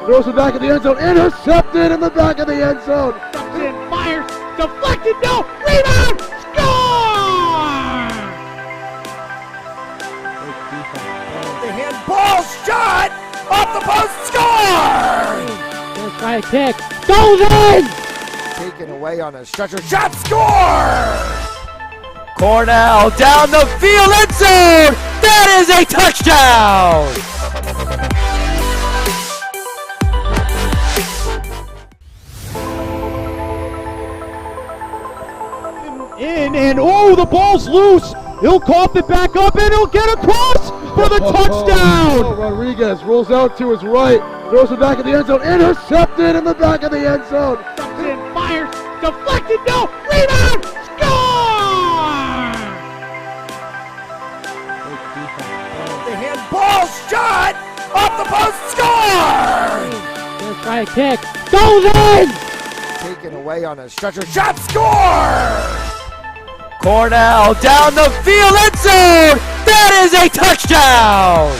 throws it back in the end zone, intercepted in the back of the end zone. Fires, deflected, no, rebound, score! The handball shot, off the post, score! Gonna try a kick, goes in! Taken away on a stretcher, shot, score! Cornell down the field, end zone! That is a touchdown! In and oh, the ball's loose. He'll cough it back up and he'll get across for the touchdown. Rodriguez rolls out to his right, throws it back in the end zone, intercepted in the back of the end zone. Fires, deflected, no, rebound, score! The handball shot, off the post, score! Gonna try a kick, goes in! Taken away on a stretcher, shot, score! Cornell down the field, end zone! That is a touchdown!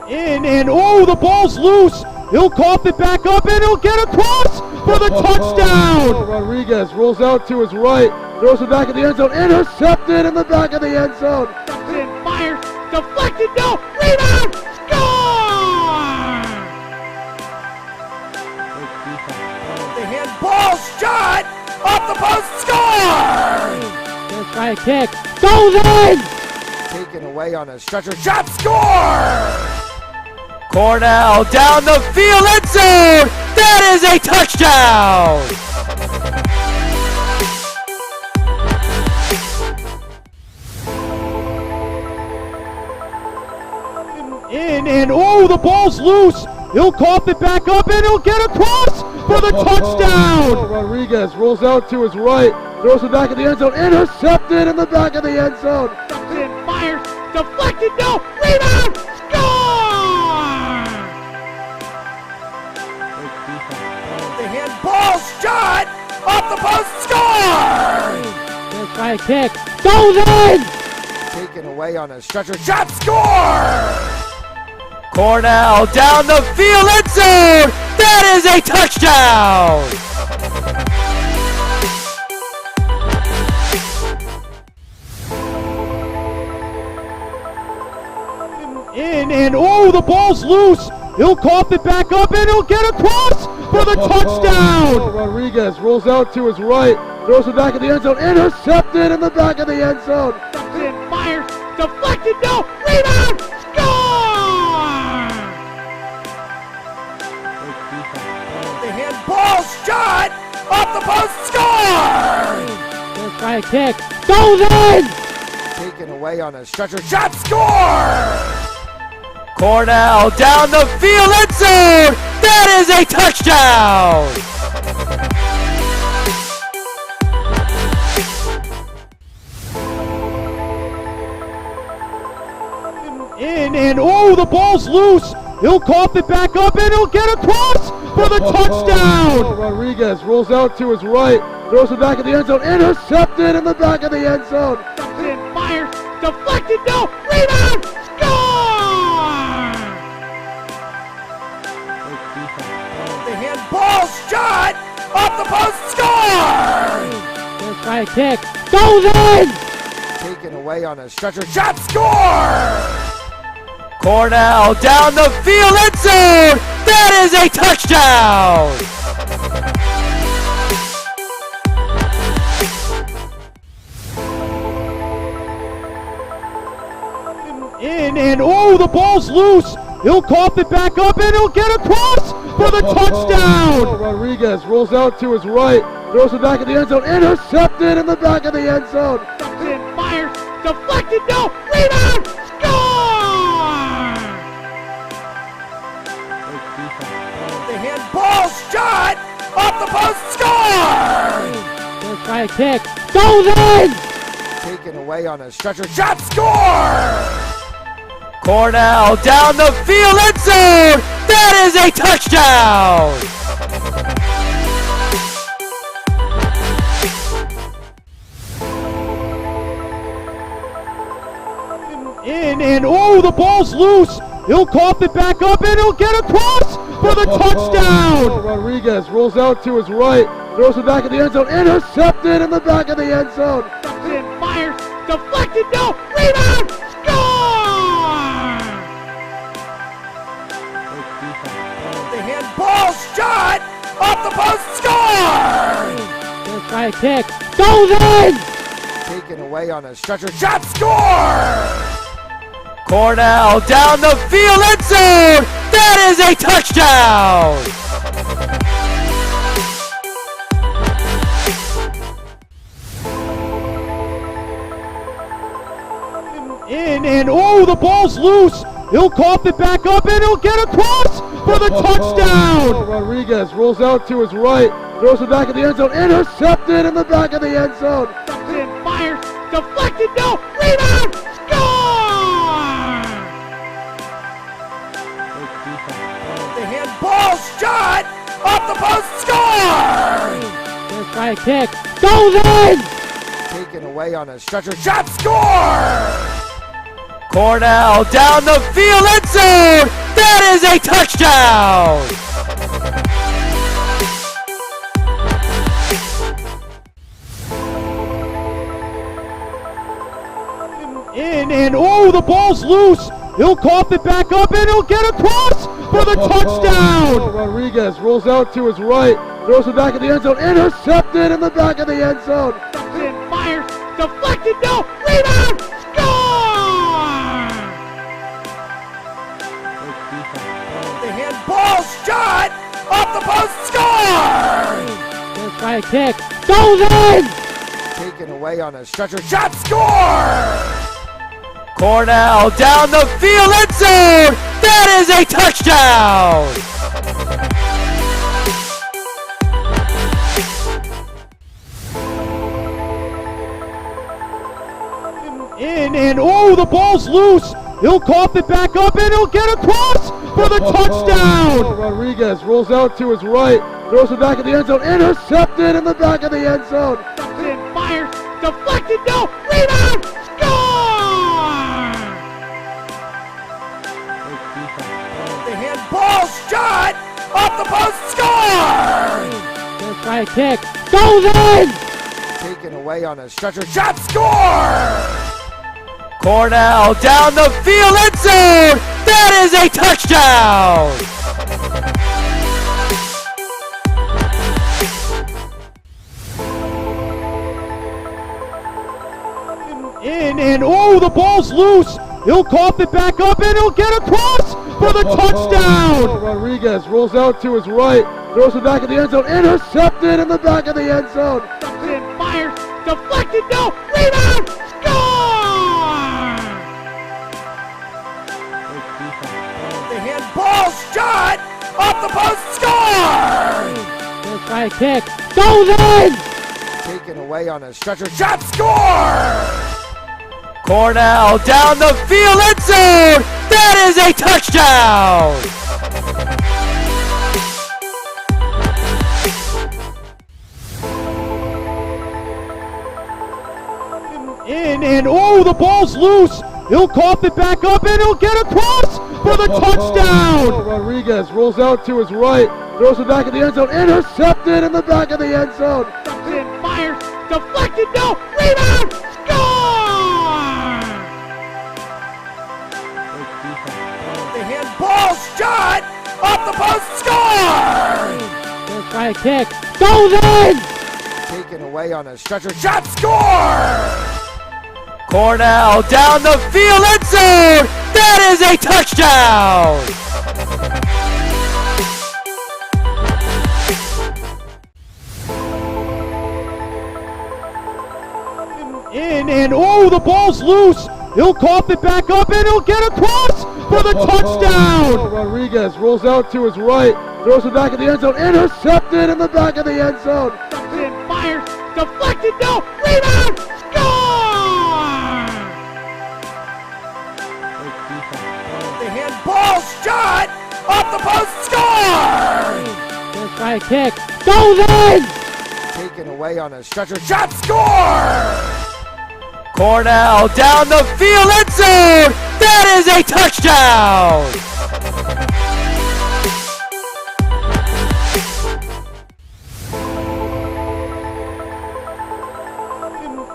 In and oh, the ball's loose. He'll cough it back up and he'll get across for the touchdown. Rodriguez rolls out to his right, throws it back in the end zone, intercepted in the back of the end zone. Fires, deflected, no, rebound, score! The handball shot, off the post, score! Gonna try a kick, goes in! Taken away on a stretcher, shot, score! Cornell down the field, end zone! That is a touchdown! In and oh, the ball's loose. He'll cough it back up and he'll get across for the touchdown. Rodriguez rolls out to his right, throws it back in the end zone, intercepted in the back of the end zone. Fires, deflected, no, rebound, score! The handball shot, off the post, score! Gonna try a kick, goes in! Taken away on a stretcher, shot, score! Cornell down the field, end zone! That is a touchdown! In and oh, the ball's loose. He'll cough it back up and he'll get across for the touchdown. Rodriguez rolls out to his right, throws it back in the end zone, intercepted in the back of the end zone. Fires, deflected, no, rebound, score! The handball shot, off the post, score! Gonna try a kick, goes in! Taken away on a stretcher, shot, score! Cornell down the field, end zone! That is a touchdown! In and oh, the ball's loose. He'll cough it back up and he'll get across for the touchdown. Rodriguez rolls out to his right, throws it back in the end zone, intercepted in the back of the end zone. Fires, deflected, no, rebound, score! The handball shot, off the post, score! Gonna try a kick, goes in! Taken away on a stretcher, shot, score! Cornell down the field, end zone! That is a touchdown! In and oh, the ball's loose. He'll cough it back up and he'll get across for the touchdown. Rodriguez rolls out to his right, throws it back in the end zone, intercepted in the back of the end zone. Fires, deflected, no, rebound, score! The handball shot, off the post, score! Gonna try a kick, goes in! Taken away on a stretcher, shot, score! Cornell down the field, end zone! That is a touchdown! In and oh, the ball's loose. He'll cough it back up and he'll get across for the touchdown. Rodriguez rolls out to his right, throws it back in the end zone, intercepted in the back of the end zone. And fires, deflected, no, rebound, score! The handball shot off the post, score! Let's try a kick, goes in! Taken away on a stretcher, shot, score! Cornell down the field, end zone! That is a touchdown! In and oh, the ball's loose. He'll cough it back up and he'll get across for the touchdown. Rodriguez rolls out to his right, throws it back in the end zone, intercepted in the back of the end zone. And fires, deflected, no, rebound, score! The handball shot off the post, score! Let's try a kick, goes in! Taken away on a stretcher, shot, score! Cornell down the field, end zone! That is a touchdown! In and oh, the ball's loose. He'll cough it back up and he'll get across for the touchdown. Rodriguez rolls out to his right, throws it back in the end zone, intercepted in the back of the end zone. And fires, deflected, no, rebound, score! The handball shot off the post, score! Let's try a kick, goes in! Taken away on a stretcher, shot, score! Cornell down the field, end zone! That is a touchdown! In and oh, the ball's loose. He'll cough it back up and he'll get across for the touchdown. Rodriguez rolls out to his right, throws it back in the end zone, intercepted in the back of the end zone. And fires, deflected, no, rebound, score! The handball shot off the post, score! Let's try a kick, goes in! Taken away on a stretcher, shot, score! Cornell down the field, end zone! That is a touchdown! In and oh, the ball's loose. He'll cough it back up and he'll get across for the touchdown. Rodriguez rolls out to his right, throws it back in the end zone, intercepted in the back of the end zone. And fires, deflected, no, rebound, score! The handball shot off the post, score! Let's try a kick, goes in! Taken away on a stretcher, shot, score! Cornell down the field, end zone! That is a touchdown! In and oh, the ball's loose. He'll cough it back up and he'll get across for the touchdown. Rodriguez rolls out to his right, throws it back in the end zone, intercepted in the back of the end zone. And fires, deflected, no, rebound, score! The handball shot off the post, score! Let's try a kick, goes in! Taken away on a stretcher, shot, score! Cornell down the field, end zone! That is a touchdown! In and oh, the ball's loose. He'll cough it back up and he'll get across for the touchdown. Rodriguez rolls out to his right, throws it back in the end zone, intercepted in the back of the end zone. And fires, deflected, no, rebound, score! The handball shot off the post, score! Let's try a kick, goes in! Taken away on a stretcher, shot, score! Cornell down the field, end zone. That is a touchdown.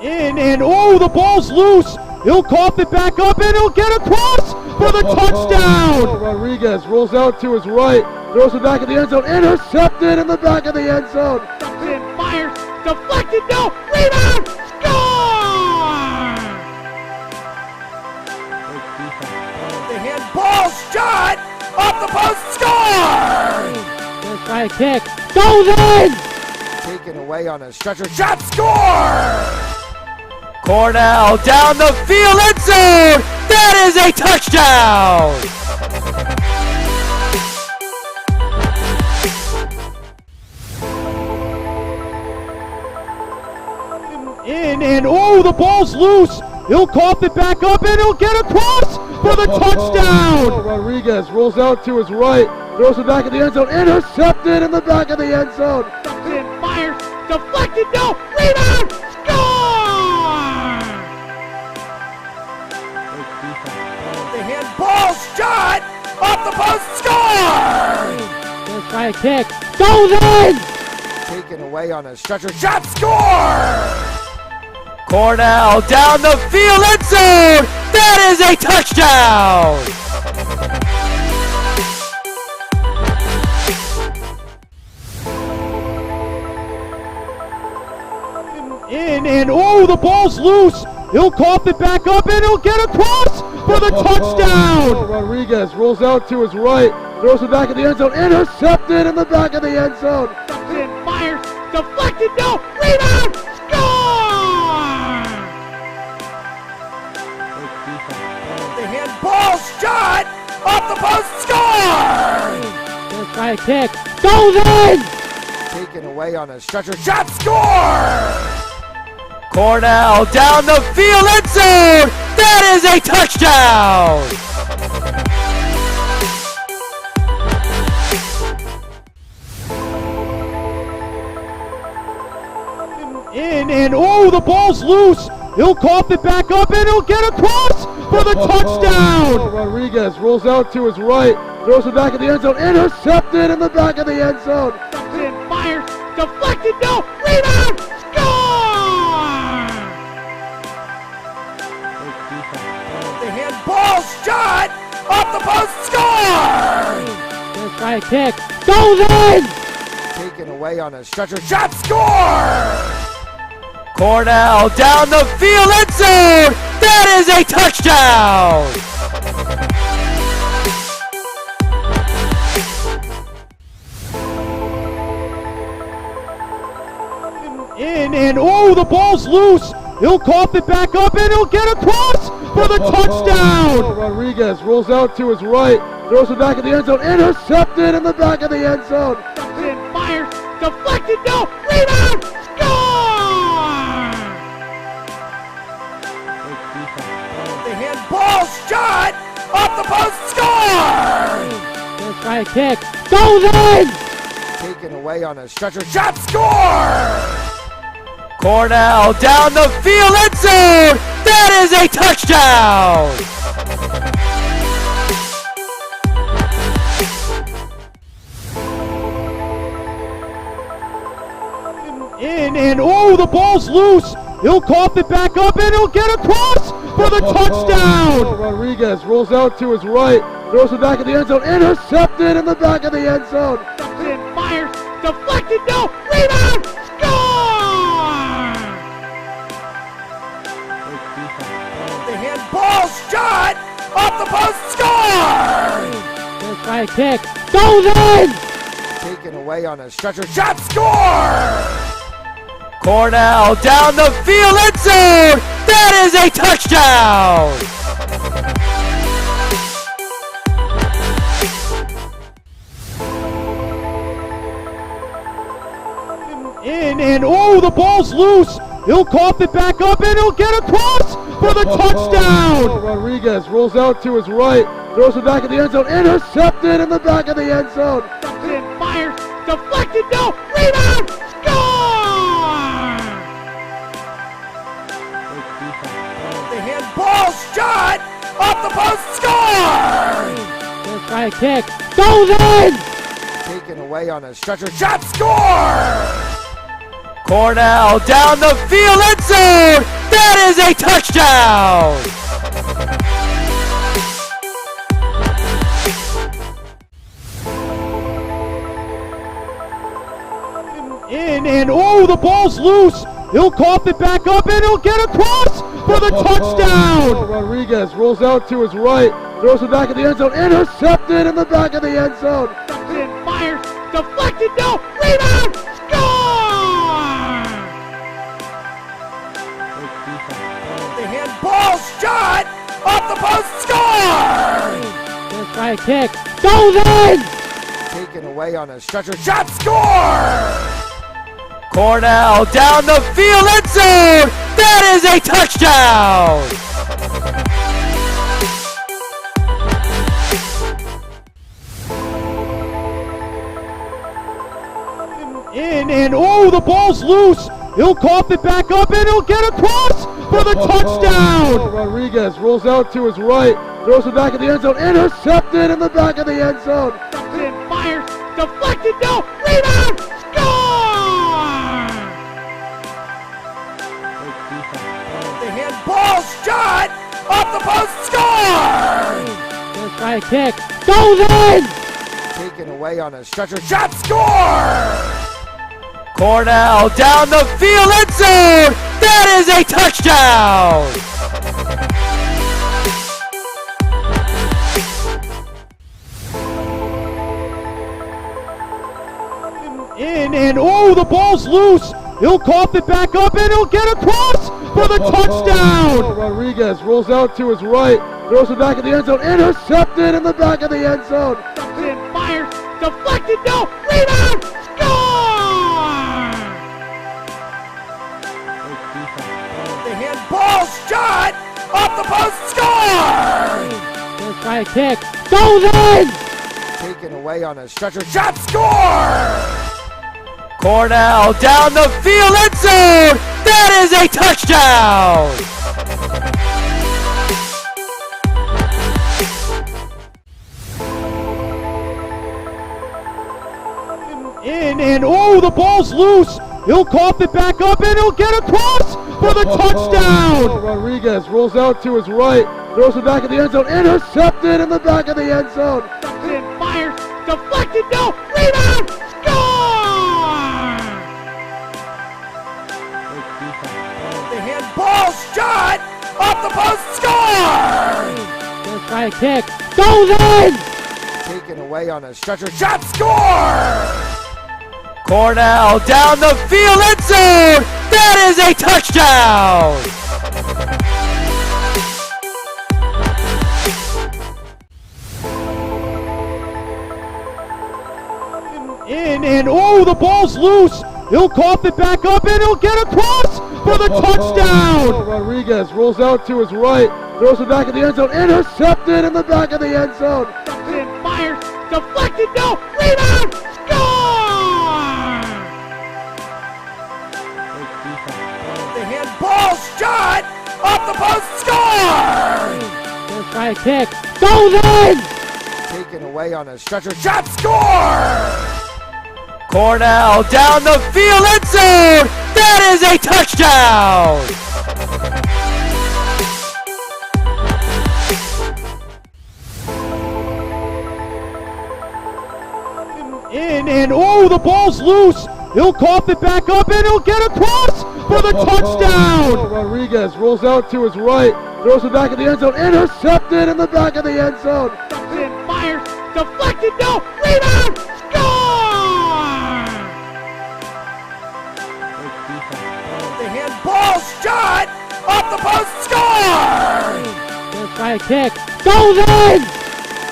In and oh, the ball's loose. He'll cough it back up and he'll get across for the touchdown. Rodriguez rolls out to his right, throws it back in the end zone, intercepted in the back of the end zone. And fires, deflected, no, rebound, score! The handball shot off the post, score! Gonna try a kick, goes in! Taken away on a stretcher, shot, score! Cornell down the field, end zone! That is a touchdown! In and oh, the ball's loose. He'll cough it back up and he'll get across for the touchdown. Rodriguez rolls out to his right, throws it back in the end zone, intercepted in the back of the end zone. And fires, deflected, no, rebound, score! The handball shot off the post, score! Gonna try a kick, goes in! Taken away on a stretcher, shot, score! Cornell down the field, end zone! That is a touchdown! In and oh, the ball's loose. He'll cough it back up and he'll get across for the touchdown. Rodriguez rolls out to his right, throws it back in the end zone, intercepted in the back of the end zone. And fires, deflected, no, rebound, score! The handball shot off the post, score! Gonna try a kick, goes in! Taken away on a stretcher, shot, score! Cornell down the field, end zone! That is a touchdown! In and oh, the ball's loose. He'll cough it back up and he'll get across for the touchdown. Rodriguez rolls out to his right, throws it back in the end zone, intercepted in the back of the end zone. And fires, deflected, no, rebound, score! The handball shot off the post, score! Gonna try a kick, goes in! Taken away on a stretcher, shot, score! Cornell down the field, end zone! That is a touchdown! In and oh, the ball's loose. He'll cough it back up and he'll get across for the touchdown. Rodriguez rolls out to his right, throws it back in the end zone, intercepted in the back of the end zone. And fires, deflected, no, rebound, score! The handball shot off the post, score! Gonna try a kick, goes in! Taken away on a stretcher, shot, score! Cornell down the field, end zone! That is a touchdown! In and oh, the ball's loose. He'll cough it back up and he'll get across for the touchdown. Rodriguez rolls out to his right, throws it back in the end zone, intercepted in the back of the end zone. And fires, deflected, no, rebound, score! The handball shot off the post, score! Gonna try a kick, goes in! Taken away on a stretcher, shot, score! Cornell down the field, end zone! That is a touchdown! In and oh, the ball's loose. He'll cough it back up and he'll get across for the touchdown. Rodriguez rolls out to his right, throws it back in the end zone, intercepted in the back of the end zone. And fires, deflected, no, rebound, score! The handball shot off the post, score! Gonna try a kick. Goes in! Taken away on a stretcher, shot, score! Cornell down the field, end zone! That is a touchdown! In and oh, the ball's loose. He'll cough it back up and he'll get across for the touchdown. Rodriguez rolls out to his right, throws it back in the end zone, intercepted in the back of the end zone. And fires, deflected, no, rebound, score! The handball shot off the post, score! Gonna try a kick, goes in! Taken away on a stretcher, shot, score! Cornell down the field, end zone! That is a touchdown! In and oh, the ball's loose. He'll cough it back up and he'll get across for the touchdown. Rodriguez rolls out to his right, throws it back in the end zone, intercepted in the back of the end zone. And fires, deflected, no, rebound, score! The handball shot off the post, score! Gonna try a kick, goes in! Taken away on a stretcher, shot, score! Cornell down the field, end zone! That is a touchdown! In and oh, the ball's loose. He'll cough it back up and he'll get across for the touchdown. Rodriguez rolls out to his right, throws it back in the end zone, intercepted in the back of the end zone. And fires, deflected, no, rebound, score! The handball shot off the post, score! Gonna try a kick, goes in! Taken away on a stretcher, shot, score! Cornell down the field, end zone! That is a touchdown! In and oh, the ball's loose. He'll cough it back up and he'll get across for the touchdown. Rodriguez rolls out to his right, throws it back in the end zone, intercepted in the back of the end zone. And fires, deflected, no, rebound, score! The handball shot off the post, score! Gonna try a kick, goes in! Taken away on a stretcher, shot, score! Cornell down the field, end zone! That is a touchdown! In and oh, the ball's loose. He'll cough it back up and he'll get across for the touchdown. Rodriguez rolls out to his right, throws it back in the end zone, intercepted in the back of the end zone. And fires, deflected, no, rebound, score! The handball shot off the post, score! Gonna try a kick, goes in! Taken away on a stretcher, shot, score! Cornell down the field, end zone! That is a touchdown! In and oh, the ball's loose. He'll cough it back up and he'll get across for the touchdown. Rodriguez rolls out to his right, throws it back in the end zone, intercepted in the back of the end zone. And fires, deflected, no, rebound, score! The handball shot off the post, score! Gonna try a kick, goes in!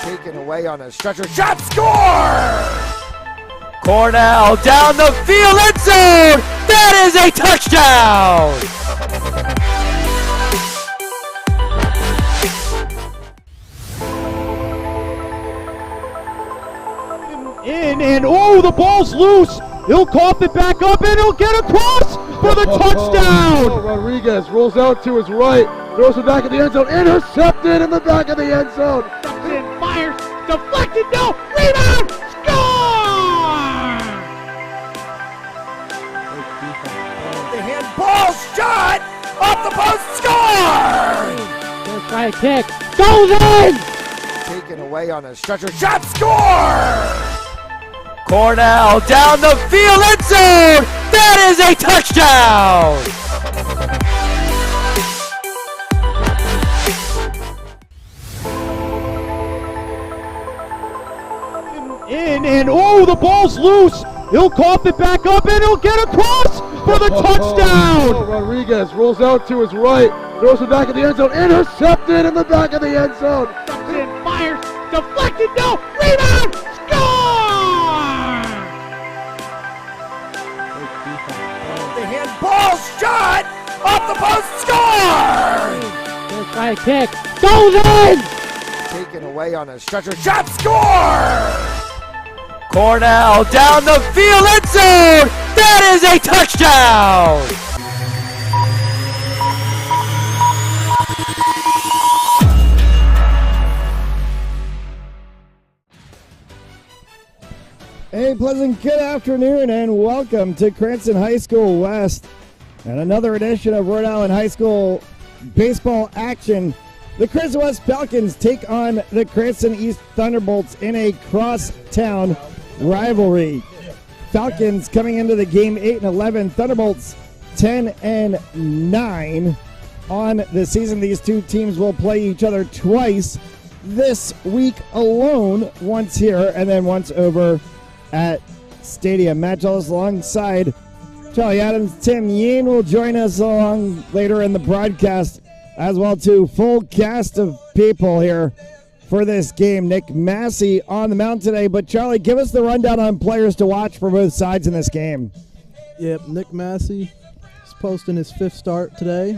Taken away on a stretcher, shot, score! Cornell down the field, end zone! That is a touchdown! In and oh, the ball's loose. He'll cough it back up and he'll get across for the touchdown. Oh, Rodriguez rolls out to his right, throws it back in the end zone, intercepted in the back of the end zone. Cranston fires, deflected, no, rebound, score! The handball shot off the post, score! First try kick, goes in! Taken away on a stretcher, shot, score! Cornell down the field, end zone! That is a touchdown! In and oh, the ball's loose. He'll cough it back up and he'll get across for the Oh, touchdown. Rodriguez rolls out to his right, throws it back in the end zone, intercepted in the back of the end zone. Cranston fires, deflected, no, rebound, score! The handball shot off the post, score! First try kick, goes in! Taken away on a stretcher, shot, score! Cornell down the field, end zone! That is a touchdown! A pleasant good afternoon and welcome to Cranston High School West and another edition of Rhode Island High School baseball action. The Cranston West Falcons take on the Cranston East Thunderbolts in a cross-town rivalry. Falcons coming into the game 8-11, Thunderbolts 10-9 on the season. These two teams will play each other twice this week alone, once here and then once over at Stadium. Matt Jellis alongside Charlie Adams. Tim Yeen will join us along later in the broadcast as well too. Full cast of people here for this game. Nick Massey on the mound today. But Charlie, give us the rundown on players to watch for both sides in this game. Yep, Nick Massey is posting his fifth start today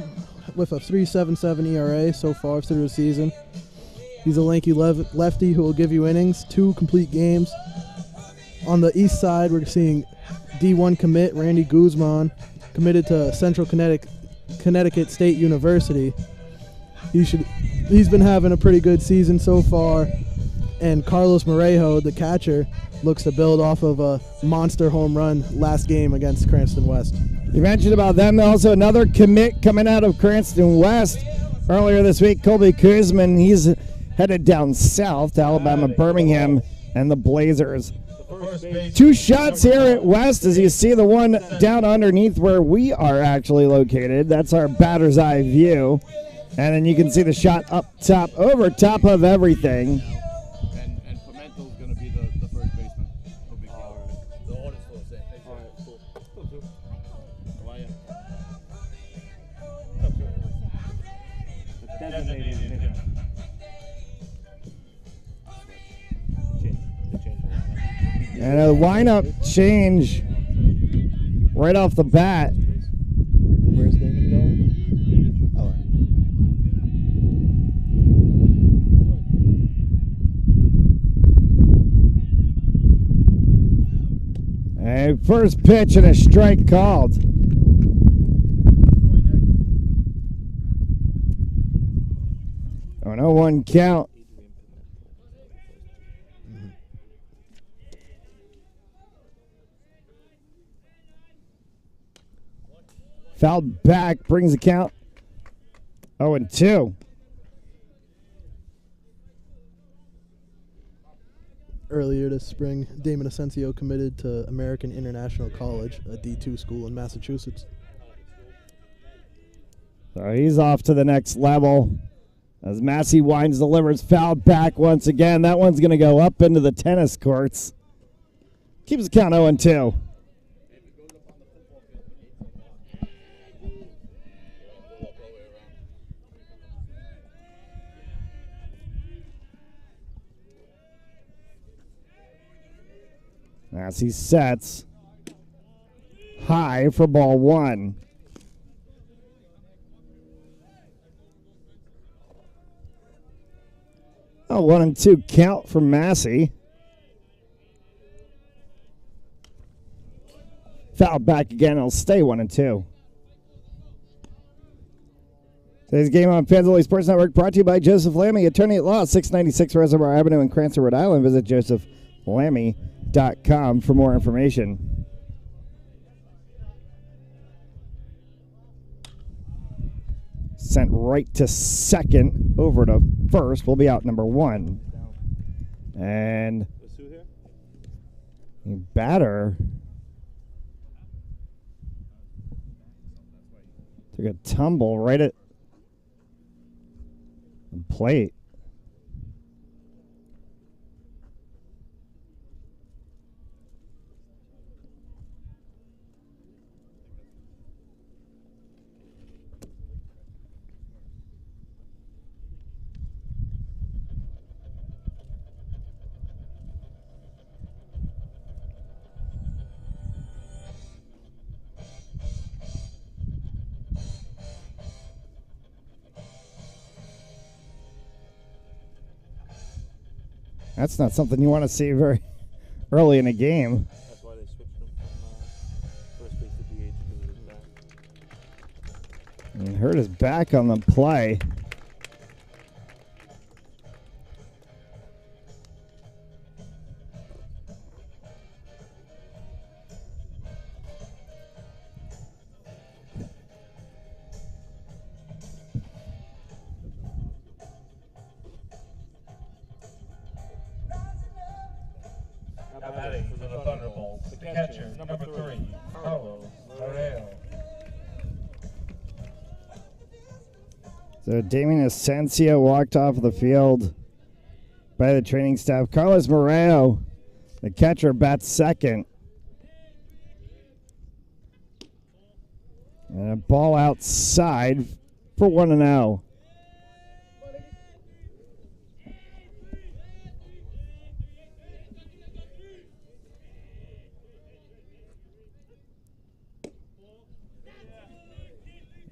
with a 3.77 ERA so far through the season. He's a lanky lefty who will give you innings, 2 complete games. On the east side, we're seeing D1 commit Randy Guzman, committed to Central Connecticut State University. He's been having a pretty good season so far, and Carlos Morejo, the catcher, looks to build off of a monster home run last game against Cranston West. You mentioned about them. Also another commit coming out of Cranston West earlier this week, Colby Kuzman. He's headed down south to Alabama, Birmingham, and the Blazers. 2 shots here at West, as you see the one down underneath where we are actually located. That's our batter's eye view. And then you can see the shot up top, over top of everything. And Pimentel's going to be the first baseman. The order's still the same. All right, cool. How are you? And a lineup change right off the bat. Where's Damon going? Oh. A first pitch and a strike called. Oh, 0-1 count. Fouled back, brings the count 0-2. Earlier this spring, Damon Asensio committed to American International College, a D2 school in Massachusetts. So he's off to the next level. As Massey winds, delivers, fouled back once again. That one's going to go up into the tennis courts. Keeps the count 0-2. As he sets high for ball 1. Oh, 1-2 count for Massey. Foul back again. It'll stay 1-2. Today's game on Panzoli Sports Network brought to you by Joseph Lammy, attorney at law, 696 Reservoir Avenue in Cranston, Rhode Island. Visit josephlammy.com for more information. Sent right to second, over to first. We'll be out number 1. And the batter took a tumble right at the plate. That's not something you want to see very early in a game. That's why they switched him from first base to DH because of his back. And hurt his back on the play. Batting for the Thunderbolts, the catcher, number 3, Carlos Moreno. So Damien Asensio walked off the field by the training staff. Carlos Moreno, the catcher, bats second. And a ball outside for 1-0.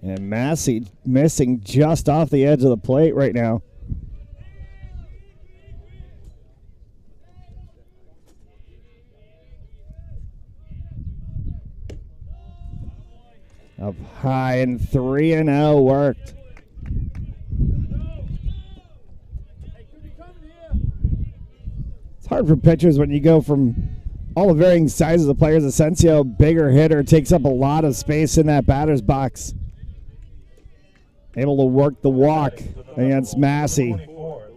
And Massey missing just off the edge of the plate right now. Up high and 3-0 worked. It's hard for pitchers when you go from all the varying sizes of players. Asensio, bigger hitter, takes up a lot of space in that batter's box. Able to work the walk against Massey. The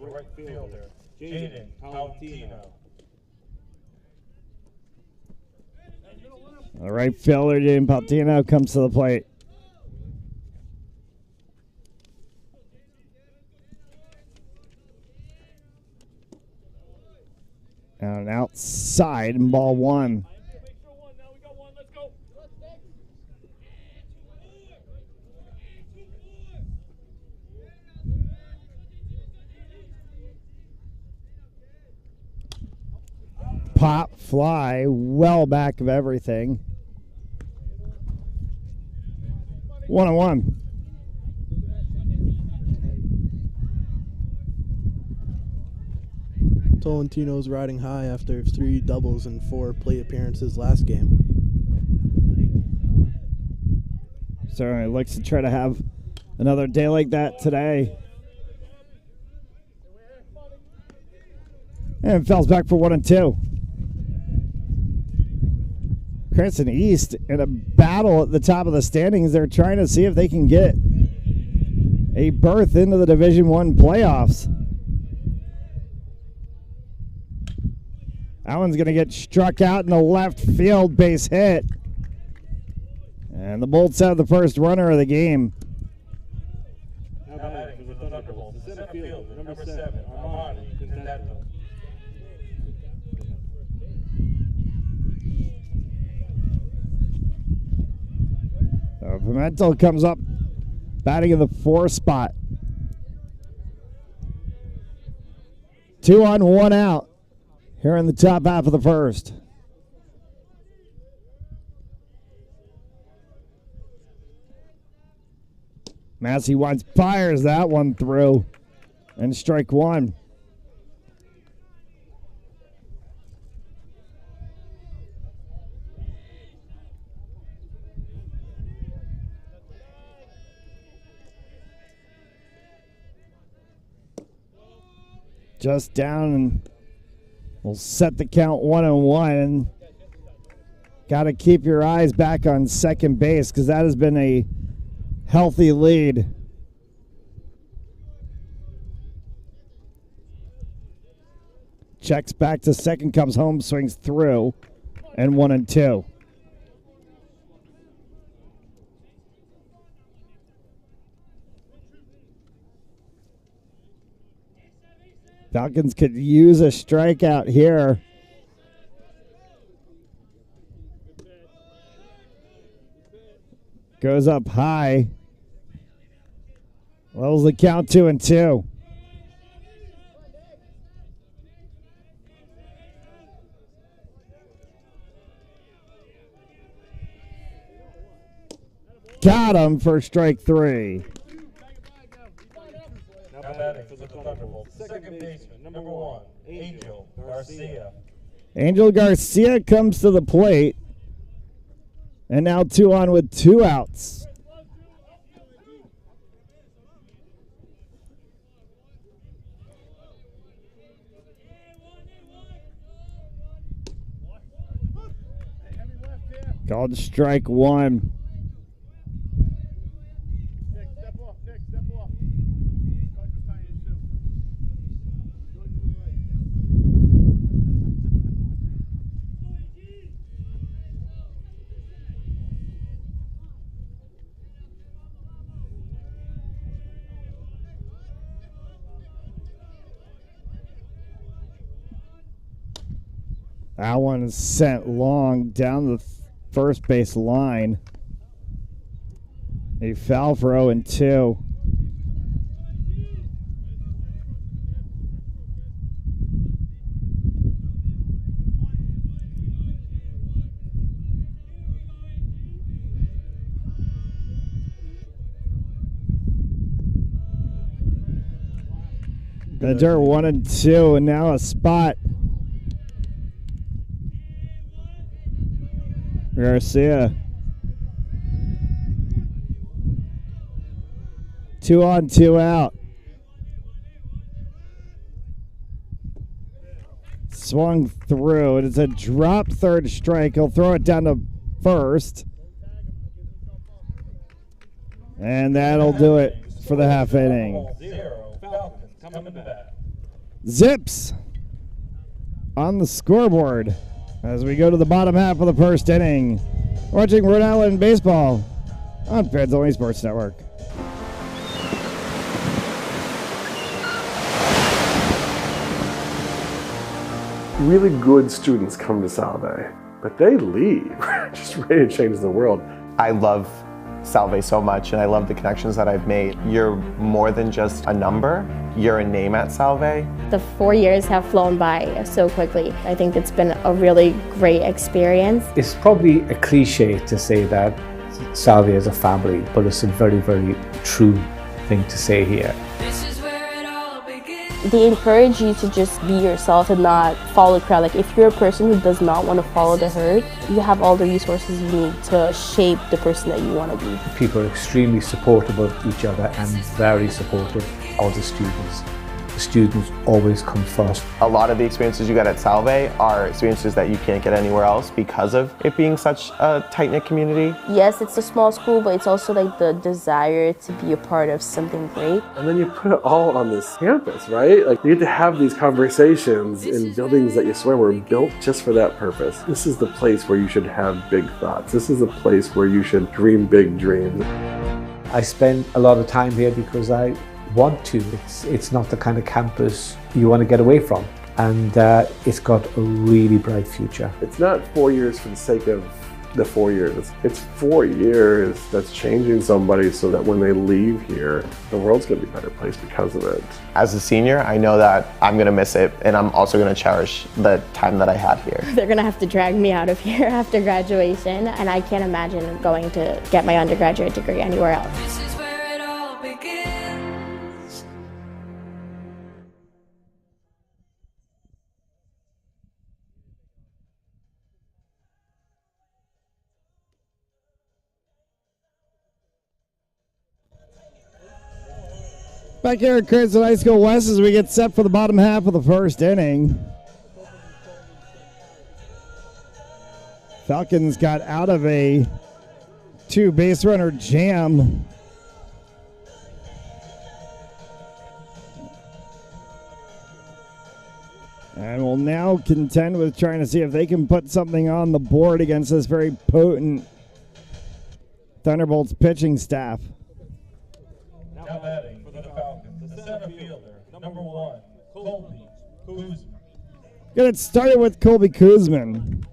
right fielder, Jaden Palantino. The right fielder, Jaden Palantino, comes to the plate. And outside, and ball 1. Pop fly well back of everything. 1-1. Tolentino's riding high after 3 doubles and 4 plate appearances last game. Certainly looks to try to have another day like that today. And falls back for 1-2. Cranston East in a battle at the top of the standings. They're trying to see if they can get a berth into the Division I playoffs. That one's going to get struck out in the left field, base hit. And the Bolts have the first runner of the game. Now batting for the Thunderbolts, the center fielder, number 7, Armani Contento. Pimentel comes up batting in the 4 spot. 2 on, 1 out here in the top half of the first. Massey once fires that one through, and strike 1. just down, and we'll set the count 1-1. Got to keep your eyes back on second base because that has been a healthy lead. Checks back to second, comes home, swings through, and 1-2. Falcons could use a strikeout here. Goes up high. Levels the count 2-2. Got him for strike 3. Now batting for the Thunderbolts, second baseman, number 1, Angel Garcia. Angel Garcia comes to the plate. And now 2 on with 2 outs. Called strike 1. That one is sent long down the first base line. A foul for 0-2. The dirt 1-2, and now a spot. Garcia. 2 on, 2 out. Swung through, and it's a drop third strike. He'll throw it down to first. And that'll do it for the half inning. 0, Falcons coming back. Zips on the scoreboard as we go to the bottom half of the first inning. Watching Rhode Island baseball on Fans Only Sports Network. Really good students come to Salve, but they leave, just ready to change the world. I love Salve so much, and I love the connections that I've made. You're more than just a number, you're a name at Salve. The 4 years have flown by so quickly. I think it's been a really great experience. It's probably a cliche to say that Salve is a family, but it's a very, very true thing to say here. They encourage you to just be yourself and not follow the crowd. Like if you're a person who does not want to follow the herd, you have all the resources you need to shape the person that you want to be. People are extremely supportive of each other and very supportive of the students. The students always come first. A lot of the experiences you get at Salve are experiences that you can't get anywhere else because of it being such a tight-knit community. Yes, it's a small school, but it's also like the desire to be a part of something great. And then you put it all on this campus, right? Like you get to have these conversations in buildings that you swear were built just for that purpose. This is the place where you should have big thoughts. This is the place where you should dream big dreams. I spend a lot of time here because I want to. It's not the kind of campus you want to get away from, and it's got a really bright future. It's not 4 years for the sake of the 4 years. It's 4 years that's changing somebody so that when they leave here, the world's going to be a better place because of it. As a senior, I know that I'm going to miss it, and I'm also going to cherish the time that I had here. They're going to have to drag me out of here after graduation, and I can't imagine going to get my undergraduate degree anywhere else. This is where it all begins. Back here at Cranston High School West as we get set for the bottom half of the first inning. Falcons got out of a 2 base runner jam. And will now contend with trying to see if they can put something on the board against this very potent Thunderbolts pitching staff. Now batting for the Falcons, the center fielder, number 1, Colby Kuzman. Get it started with Colby Kuzman.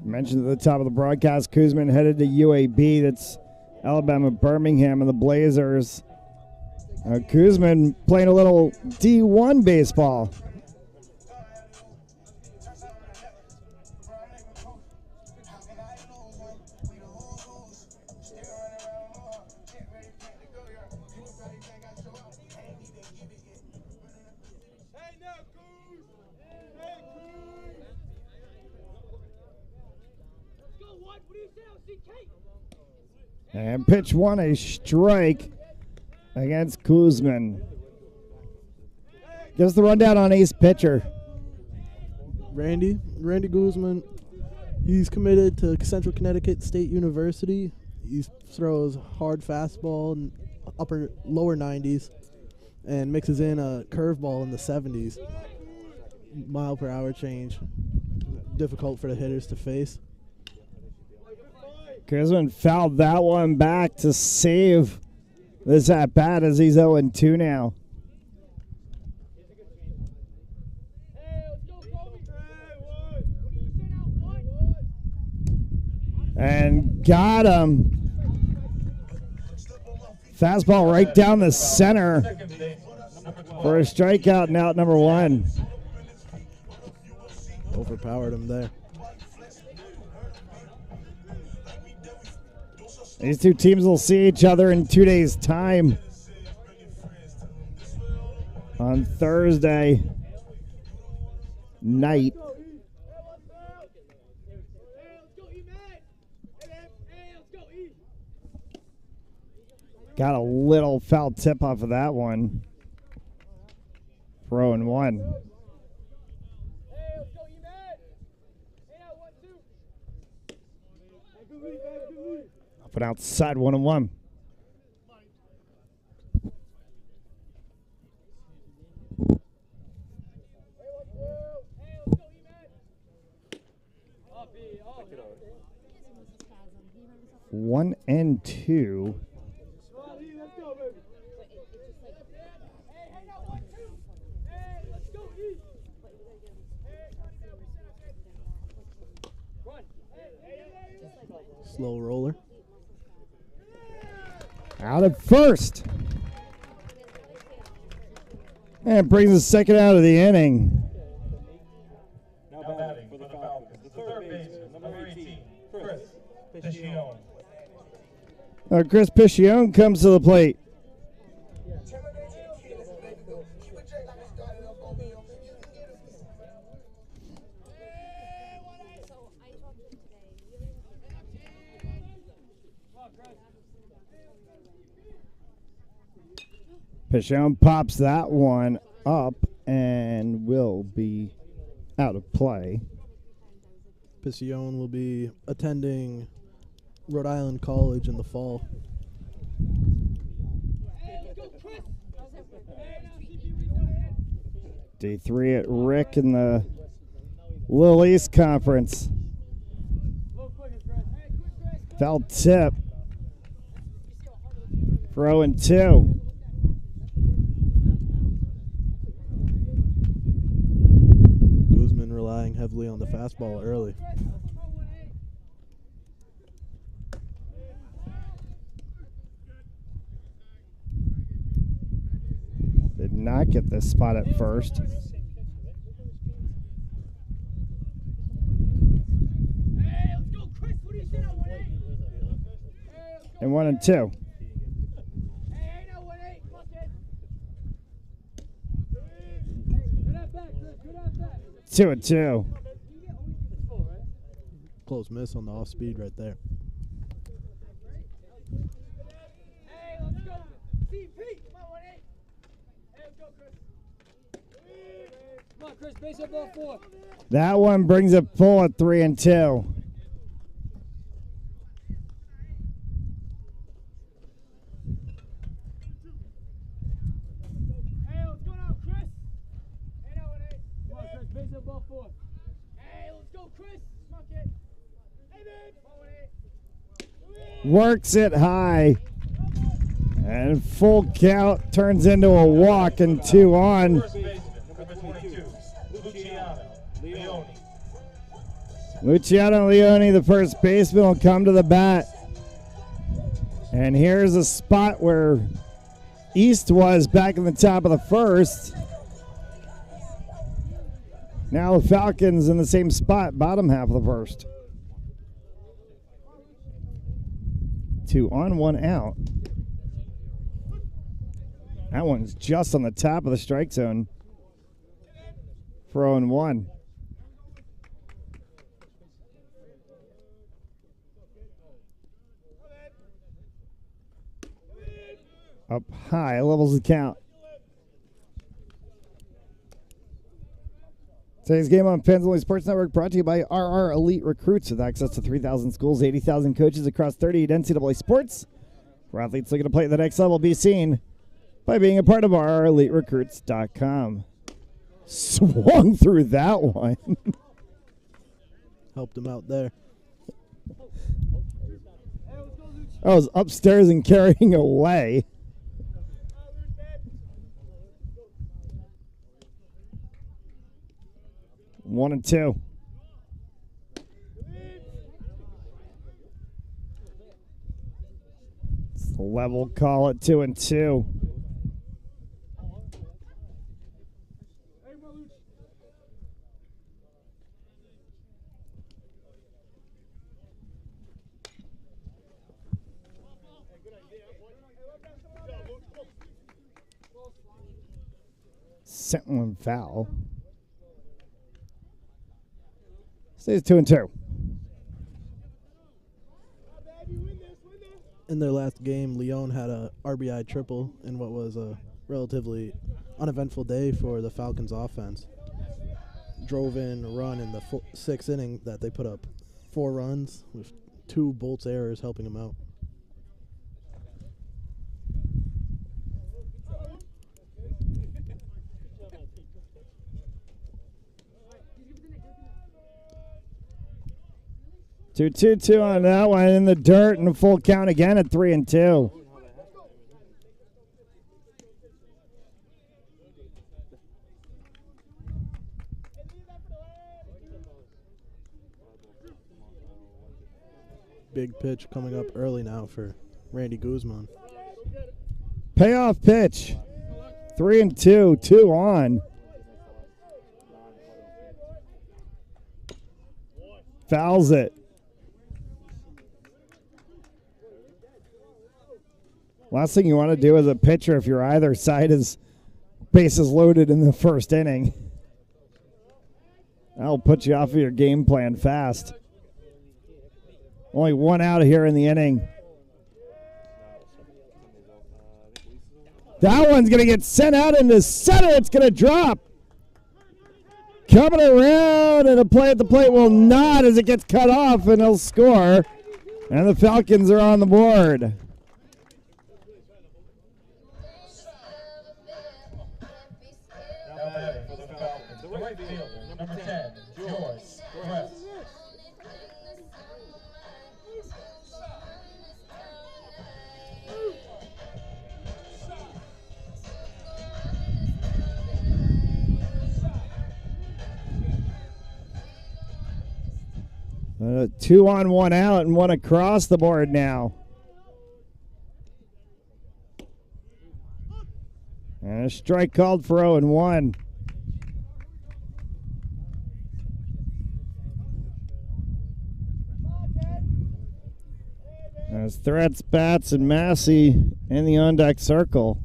Mentioned at the top of the broadcast, Kuzman headed to UAB. That's Alabama Birmingham and the Blazers. Kuzman playing a little D1 baseball. And pitch 1, a strike against Kuzman. Give us the rundown on ace pitcher. Randy Guzman. He's committed to Central Connecticut State University. He throws hard fastball in lower 90s and mixes in a curveball in the 70s. Mile per hour change. Difficult for the hitters to face. Kuzman fouled that one back to save this at bat as he's 0-2 now. And got him. Fastball right down the center for a strikeout and out number 1. Overpowered him there. These two teams will see each other in 2 days' time on Thursday night. Got a little foul tip off of that one. 0-1. Up and outside, 1-1. One and two. Slow roller. Out at first. And brings the second out of the inning. Now batting for the Falcons, the third baseman, number 18, Chris Piccione. Chris Piccione comes to the plate. Piccione pops that one up and will be out of play. Piccione will be attending Rhode Island College in the fall. D3 at Rick in the Little East Conference. Foul tip for 0-2. Guzman relying heavily on the fastball early. Did not get this spot at first. And 1-2. 2-2. Close miss on the off speed right there. That one brings it full at 3-2. Works it high. And full count turns into a walk and 2 on. Luciano Leone, the first baseman, will come to the bat. And here's a spot where East was back in the top of the first. Now the Falcons in the same spot, bottom half of the first. 2 on, 1 out. That one's just on the top of the strike zone for 0-1. Up high, levels the count. Today's game on Fans Only Sports Network brought to you by RR Elite Recruits with access to 3,000 schools, 80,000 coaches across 38 NCAA sports. For athletes looking to play at the next level, be seen by being a part of RREliteRecruits.com. Swung through that one. Helped him out there. I was upstairs and carrying away. One and 2. It's the level call at 2-2. Sent one foul. Stays 2-2. In their last game, Leon had a RBI triple in what was a relatively uneventful day for the Falcons offense. Drove in a run in the 6th inning that they put up 4 runs with 2 Bolts errors helping them out. Two on that one in the dirt and a full count again at 3-2. Big pitch coming up early now for Randy Guzman. Payoff pitch. 3-2, 2 on. Fouls it. Last thing you want to do as a pitcher if you're either side is bases loaded in the first inning. That'll put you off of your game plan fast. Only 1 out here in the inning. That one's going to get sent out into center. It's going to drop. Coming around, and a play at the plate will not as it gets cut off, and he'll score. And the Falcons are on the board. Two on, 1 out, and 1 across the board now. And a strike called for 0-1. As Threats, Bats, and Massey in the on-deck circle.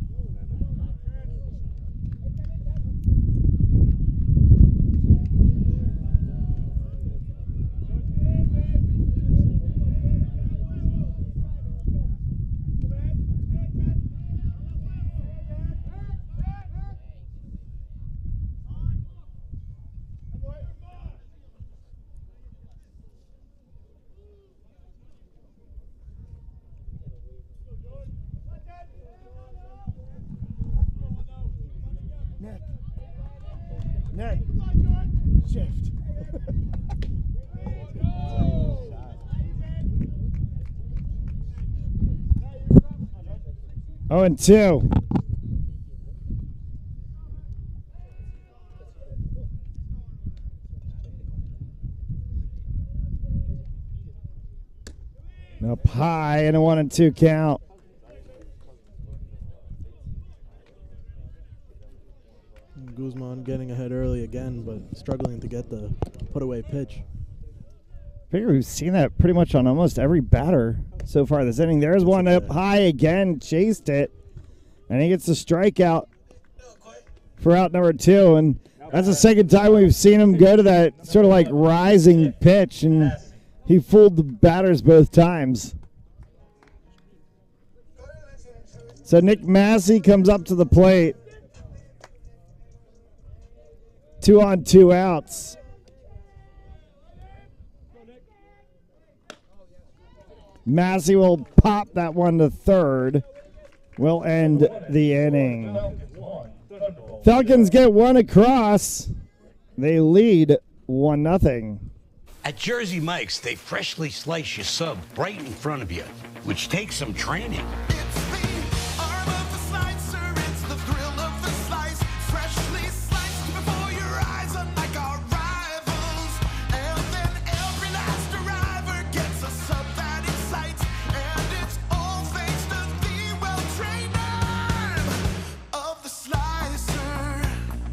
shift. 0-2. Up high and a 1-2 count. Guzman getting ahead early again, but struggling to get the put-away pitch. I figure we've seen that pretty much on almost every batter so far this inning. There's one up high again, chased it, and he gets the strikeout for out number 2. And that's the second time we've seen him go to that sort of like rising pitch, and he fooled the batters both times. So Nick Massey comes up to the plate. 2 on, 2 outs. Massey will pop that one to third. Will end the inning. Falcons get one across. They lead 1-0. At Jersey Mike's, they freshly slice your sub right in front of you, which takes some training.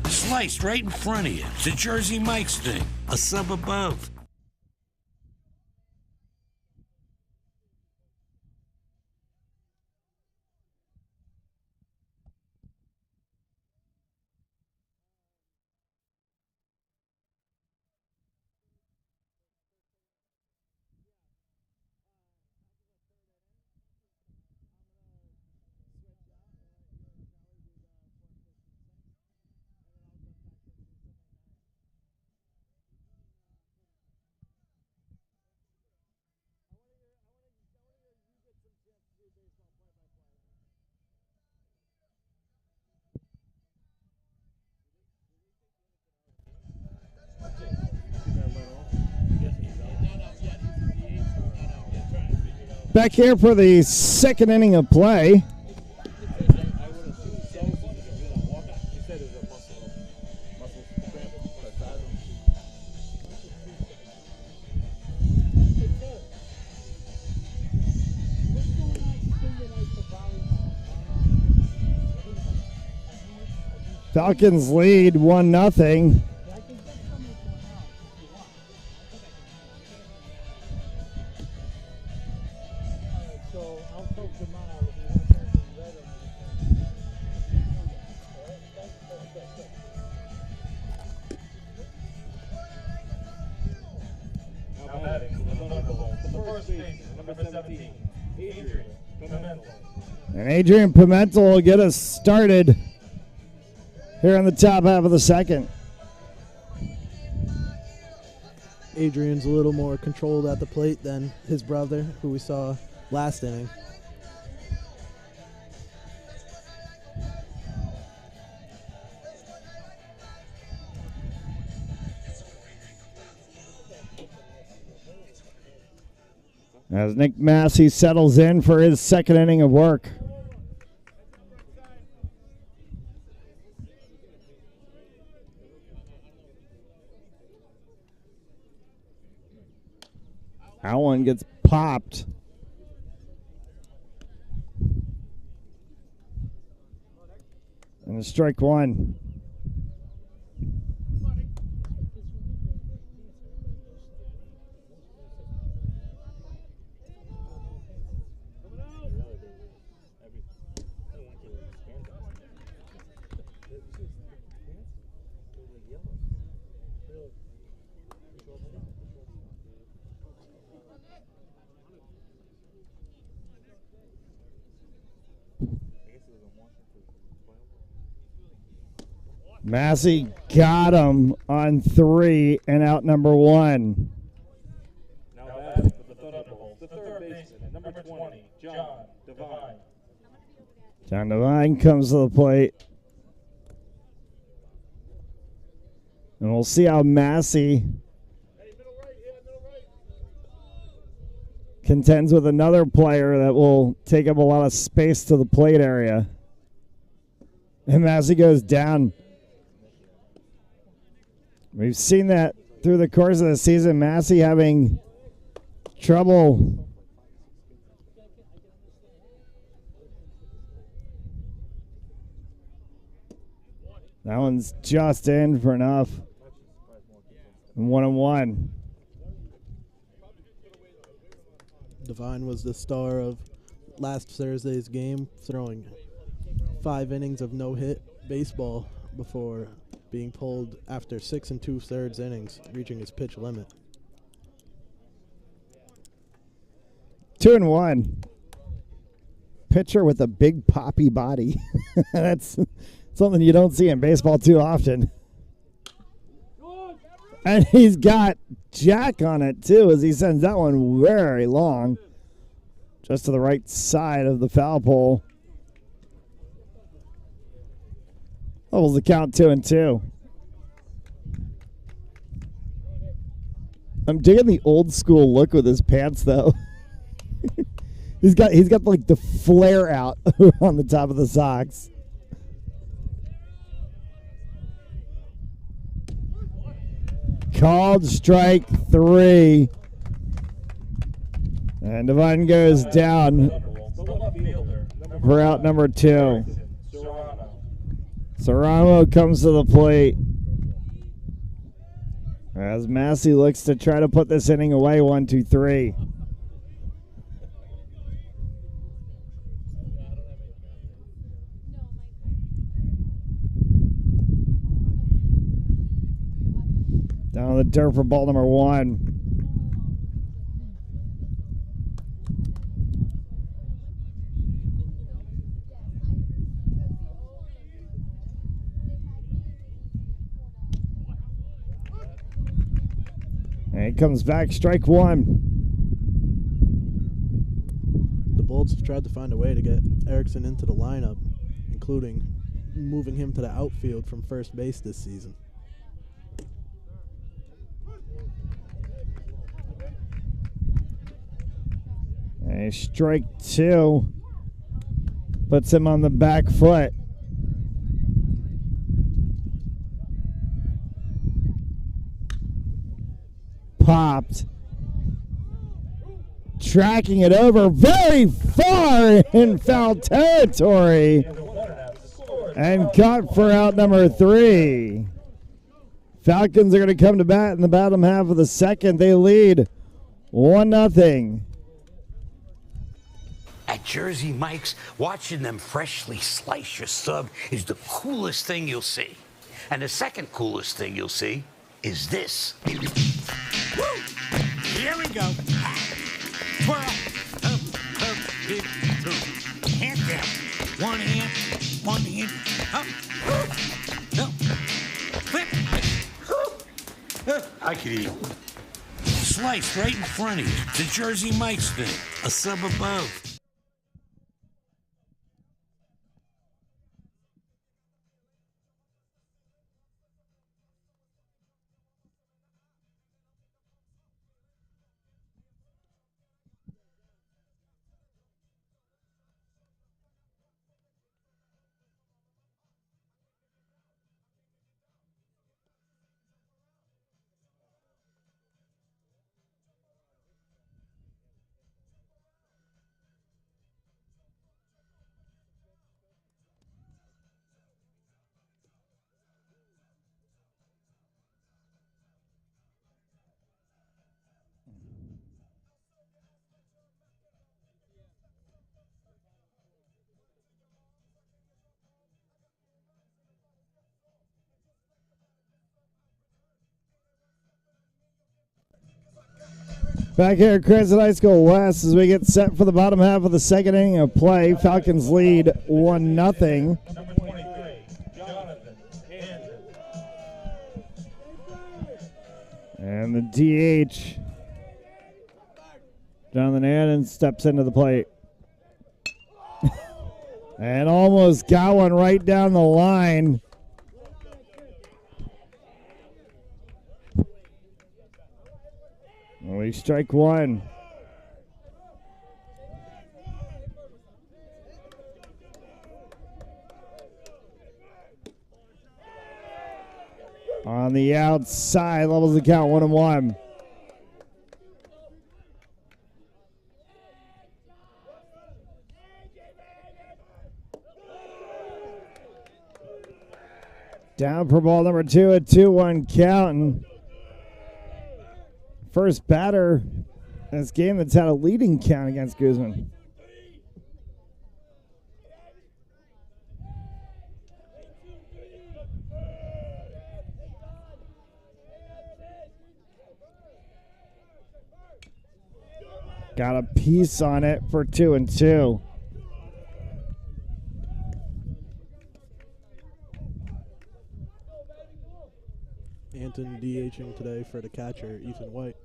Sliced right in front of you. It's a Jersey Mike's thing. A sub above. Back here for the second inning of play. Falcons lead 1-0. And Adrian Pimentel will get us started here in the top half of the second. Adrian's a little more controlled at the plate than his brother, who we saw last inning. As Nick Massey settles in for his second inning of work. That one gets popped. And a strike one. Massey got him on 3 and out number 1. Now batting for the third baseman, number 20, John Devine. John Devine comes to the plate. And we'll see how Massey contends with another player that will take up a lot of space to the plate area. And Massey goes down. We've seen that through the course of the season. Massey having trouble that one's just in for enough. 1-1. Devine was the star of last Thursday's game, throwing 5 innings of no-hit baseball before being pulled after 6 2/3 innings, reaching his pitch limit. 2-1. Pitcher with a big poppy body. That's something you don't see in baseball too often. And he's got Jack on it, too, as he sends that one very long. Just to the right side of the foul pole. Levels the count 2-2. I'm digging the old school look with his pants, though. he's got like the flare out on the top of the socks. Called strike 3. And Devine goes down for out number 2. Serrano comes to the plate as Massey looks to try to put this inning away. 1-2-3. Down on the dirt for ball number 1. And he comes back, strike 1. The Bolts have tried to find a way to get Erickson into the lineup, including moving him to the outfield from first base this season. And strike 2 puts him on the back foot. Popped. Tracking it over very far in foul territory. And caught for out number 3. Falcons are going to come to bat in the bottom half of the second. They lead 1-0. At Jersey Mike's, watching them freshly slice your sub is the coolest thing you'll see. And the second coolest thing you'll see is this. Woo! Here we go. Twirl. Up, big, two. Hand down. One hand, up. Up. Flip. I could eat. Sliced right in front of you. The Jersey Mike's thing. A sub above. Back here at Cranston High School West as we get set for the bottom half of the second inning of play. Falcons lead 1-0. Number 23, Jonathan Andrew. And the DH, Jonathan Adden, steps into the plate. And almost got one right down the line. We strike one. On the outside, levels the count 1-1. Down for ball number 2 at 2-1 count. First batter in this game that's had a leading count against Guzman. Got a piece on it for 2-2. Anton DHing today for the catcher, Ethan White.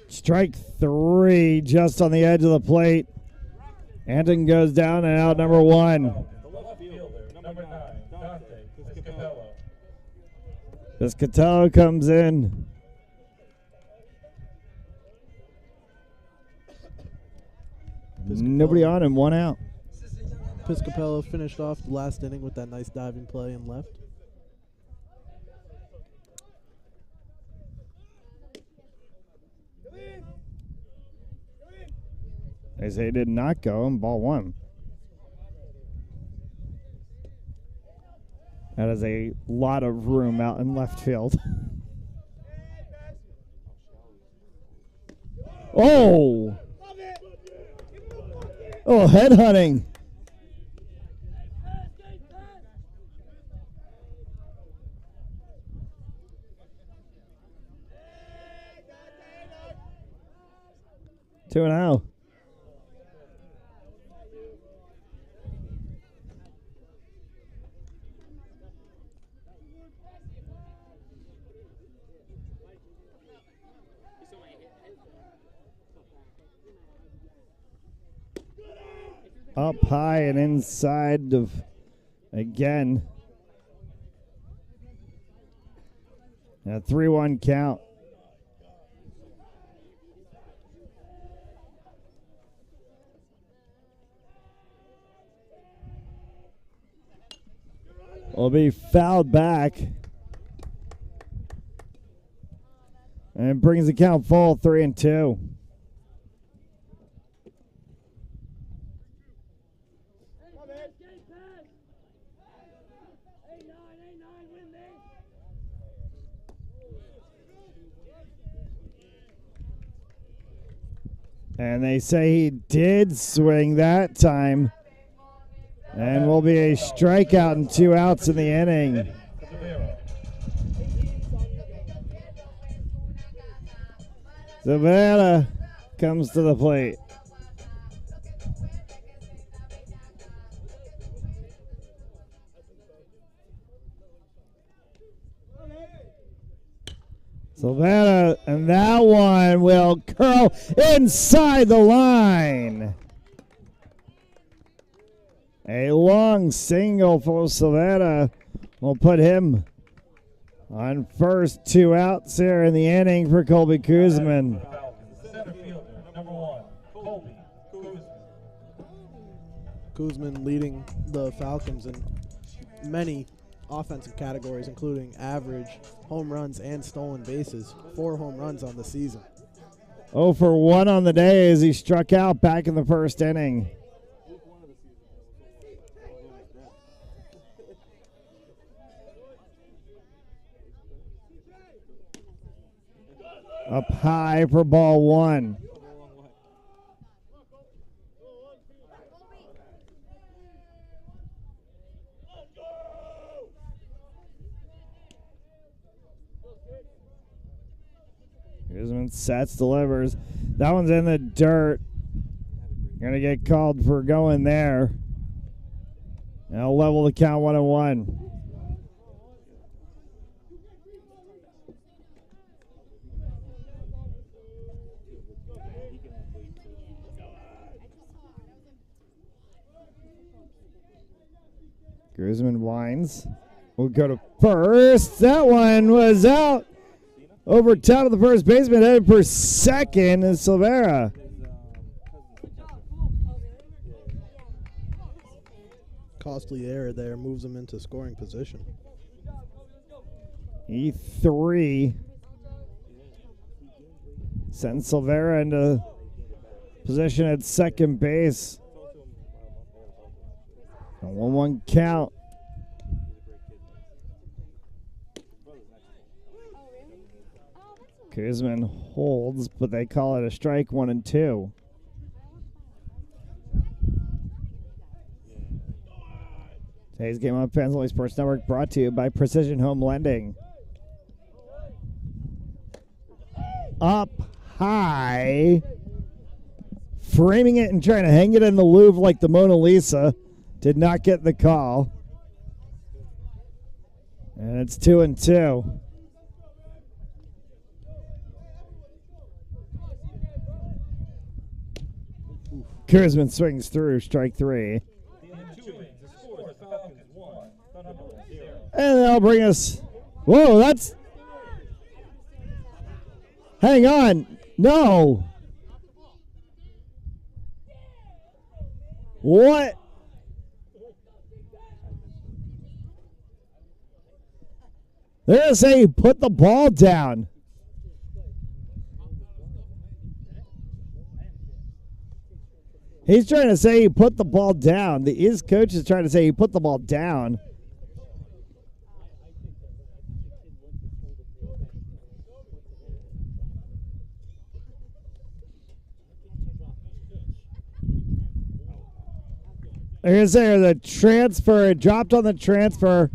Strike 3 just on the edge of the plate. Anton goes down and out number 1. The left fielder, number 9, Dante Piscatello. Piscatello comes in. Nobody on him, 1 out. Piscatello finished off the last inning with that nice diving play and left. They say he did not go, and ball 1. That is a lot of room out in left field. Oh! Oh, headhunting. Two and out. Up high and inside of, again. A 3-1 count. Will be fouled back. And brings the count full, 3-2. And they say he did swing that time. And will be a strikeout and 2 outs in the inning. Savannah comes to the plate. Savannah, and that one will curl inside the line. A long single for Savannah will put him on first. 2 outs here in the inning for Colby Kuzman. Center fielder, number 1, Colby Kuzman. Kuzman leading the Falcons in many offensive categories, including average, home runs, and stolen bases. 4 home runs on the season. 0 for 1 on the day as he struck out back in the first inning. Up high for ball 1. Guzman sets, delivers. That one's in the dirt. Gonna get called for going there. Now level the count 1-1. Guzman winds. will go to first. That one was out. Over top of the first baseman, headed for second is Silvera. Costly error there moves him into scoring position. E3 sends Silvera into position at second base. A 1-1 count. Kuzman holds, but they call it a strike, 1-2. Today's game on Fans Only Sports Network brought to you by Precision Home Lending. Up high. Framing it and trying to hang it in the Louvre like the Mona Lisa. Did not get the call. And it's 2-2. Kuzman swings through, strike 3. And that'll bring us. Whoa, that's. Hang on. No. What? They're going to say put the ball down. He's trying to say he put the ball down. His coach is trying to say he put the ball down. They're going to say the transfer, it dropped on the transfer,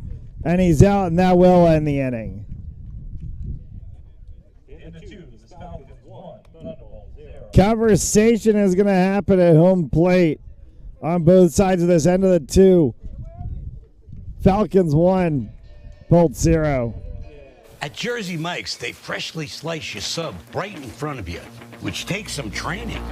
and he's out, and that will end the inning. Conversation is going to happen at home plate on both sides of this end of the 2. Falcons 1, Bolts 0. At Jersey Mike's, they freshly slice your sub right in front of you, which takes some training.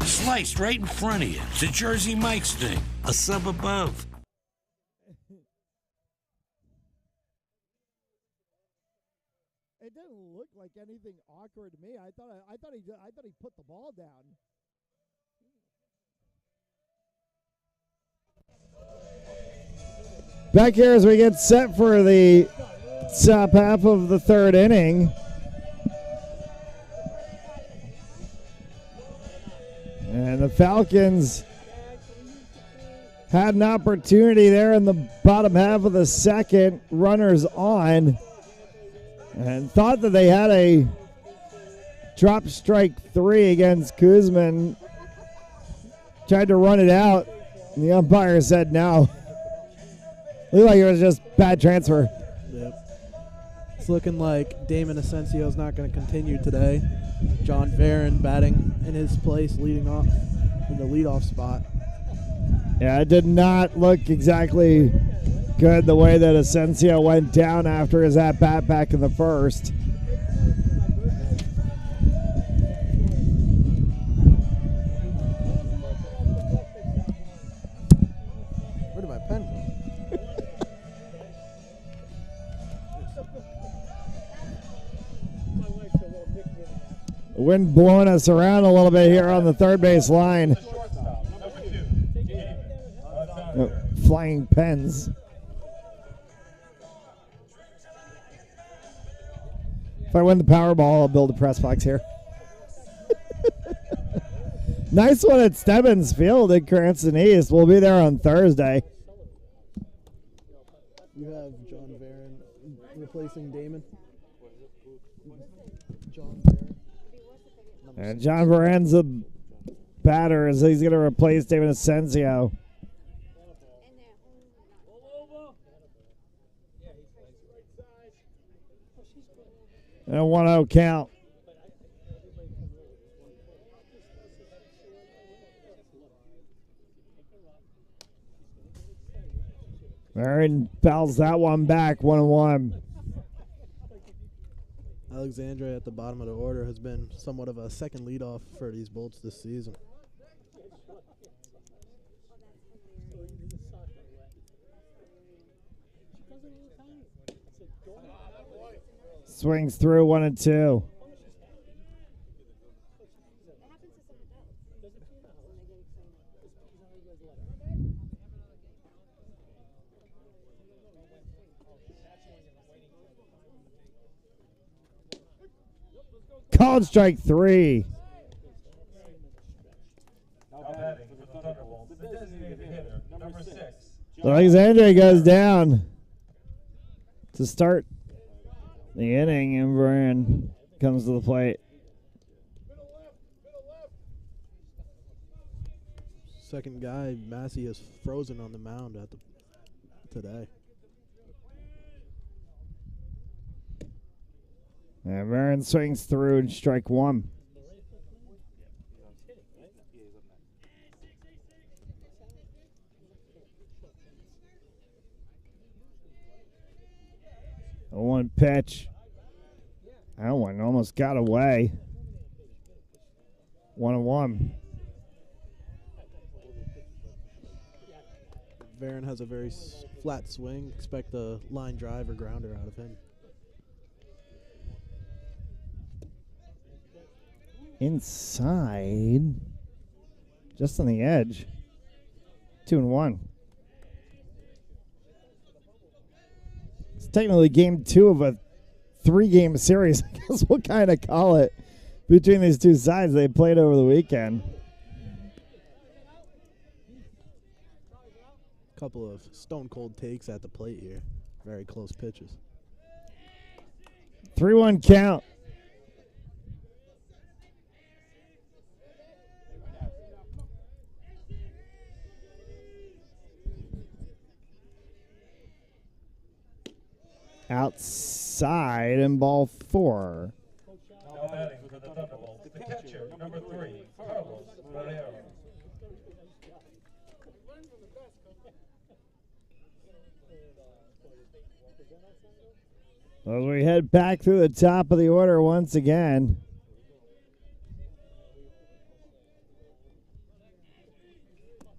Sliced right in front of you. It's a Jersey Mike's thing. A sub above. It didn't look like anything awkward to me. I thought he put the ball down. Back here as we get set for the top half of the third inning. And the Falcons had an opportunity there in the bottom half of the second, runners on, and thought that they had a drop strike 3 against Kuzman. Tried to run it out, and the umpire said no. Looked like it was just bad transfer. Yep. It's looking like Damon Asensio's not going to continue today. John Barron batting in his place, leading off in the leadoff spot. Yeah, it did not look exactly good the way that Asensio went down after his at-bat back in the first. Where did my pen go? Wind blowing us around a little bit here on the third base line. Flying pens. If I win the Powerball, I'll build a press box here. Nice one at Stebbins Field at Cranston East. We'll be there on Thursday. You have John Barron replacing Damon. John Barron. And John Barron's a batter, as he's going to replace David Asensio. And a 1-0 count. Aaron fouls that one back, 1-1. Alexandria at the bottom of the order has been somewhat of a second leadoff for these Bolts this season. Swings through 1-2. Called strike 3. Now batting for the Thunderbolts, the designated hitter, number 6. Alexandria goes down to start the inning, and Brian comes to the plate. Second guy, Massey, is frozen on the mound today. And Barron swings through and strike 1. A 1 pitch. That one almost got away. 1-1. Varon has a very flat swing. Expect a line drive or grounder out of him. Inside. Just on the edge. 2-1. It's technically game 2 of a 3-game series. I guess we'll kind of call it, between these two sides they played over the weekend. Couple of stone cold takes at the plate here. Very close pitches. 3-1 count. Outside and ball 4. Now batting for the Thunderbolts, the catcher, number 3, Carlos Barrero. As we head back through the top of the order once again.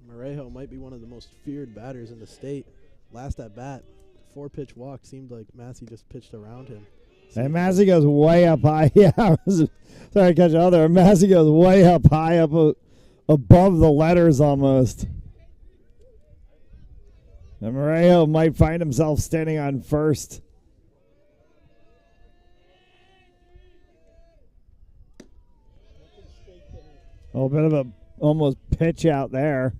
Morejo might be one of the most feared batters in the state. Last at bat, 4-pitch walk, seemed like Massey just pitched around him. And Massey goes way up high. Yeah, I was sorry to catch you out there. Massey goes way up high, up above the letters almost. And Morejo might find himself standing on first. A little bit of a almost pitch out there.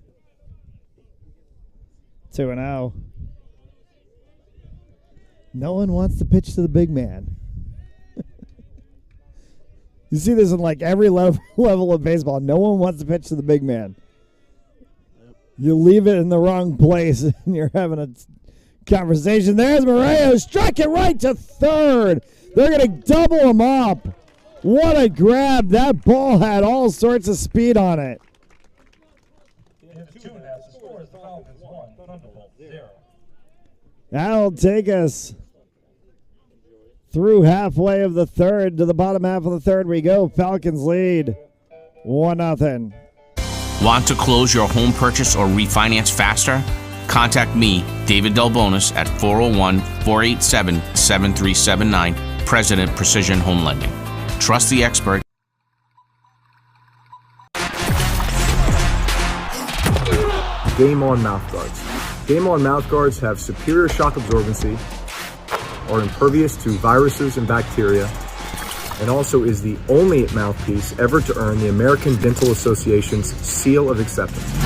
2-0. No one wants to pitch to the big man. You see this in like every level of baseball. No one wants to pitch to the big man. Yep. You leave it in the wrong place and you're having a conversation. There's Morejo, strike it right to third. They're going to double him up. What a grab. That ball had all sorts of speed on it. The score is the Falcons 1, Thunderbolts 0. That'll take us through halfway of the third. To the bottom half of the third we go. Falcons lead 1-0. Want to close your home purchase or refinance faster? Contact me, David Delbonis, at 401-487-7379, President Precision Home Lending. Trust the expert. Game On mouthguards. Game On mouthguards have superior shock absorbency, are impervious to viruses and bacteria, and also is the only mouthpiece ever to earn the American Dental Association's seal of acceptance.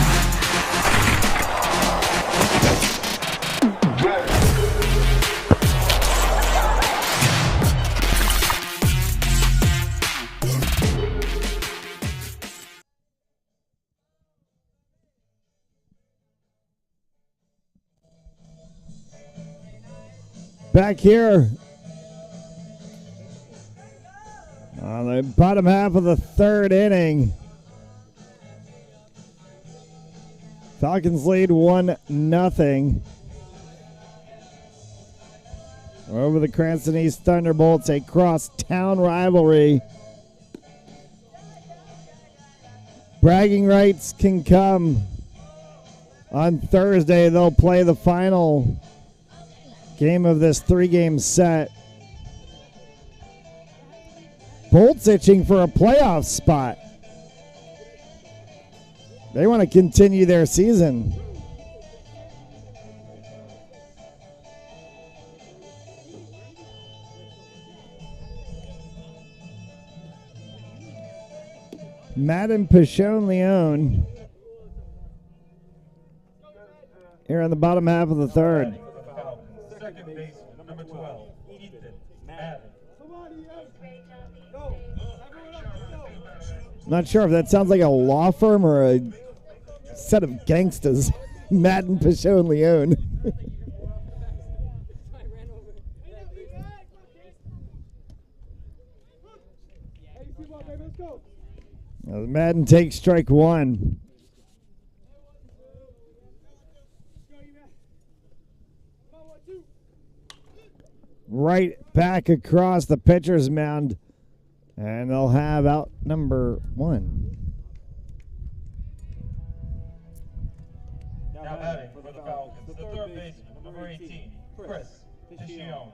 Back here on the bottom half of the third inning. Falcons lead 1-0. over the Cranston East Thunderbolts, a cross-town rivalry. Bragging rights can come. On Thursday, they'll play the final game of this 3-game set. Bolts itching for a playoff spot. They want to continue their season. Madden Pichon Leone here on the bottom half of the third. Second baseman, number 12, Ethan Madden. Not sure if that sounds like a law firm or a set of gangsters. Madden Pichon Leone. Madden takes strike one. Right back across the pitcher's mound. And they'll have out number one. Now batting for the Falcons, the third baseman, number 18, Chris Pichion.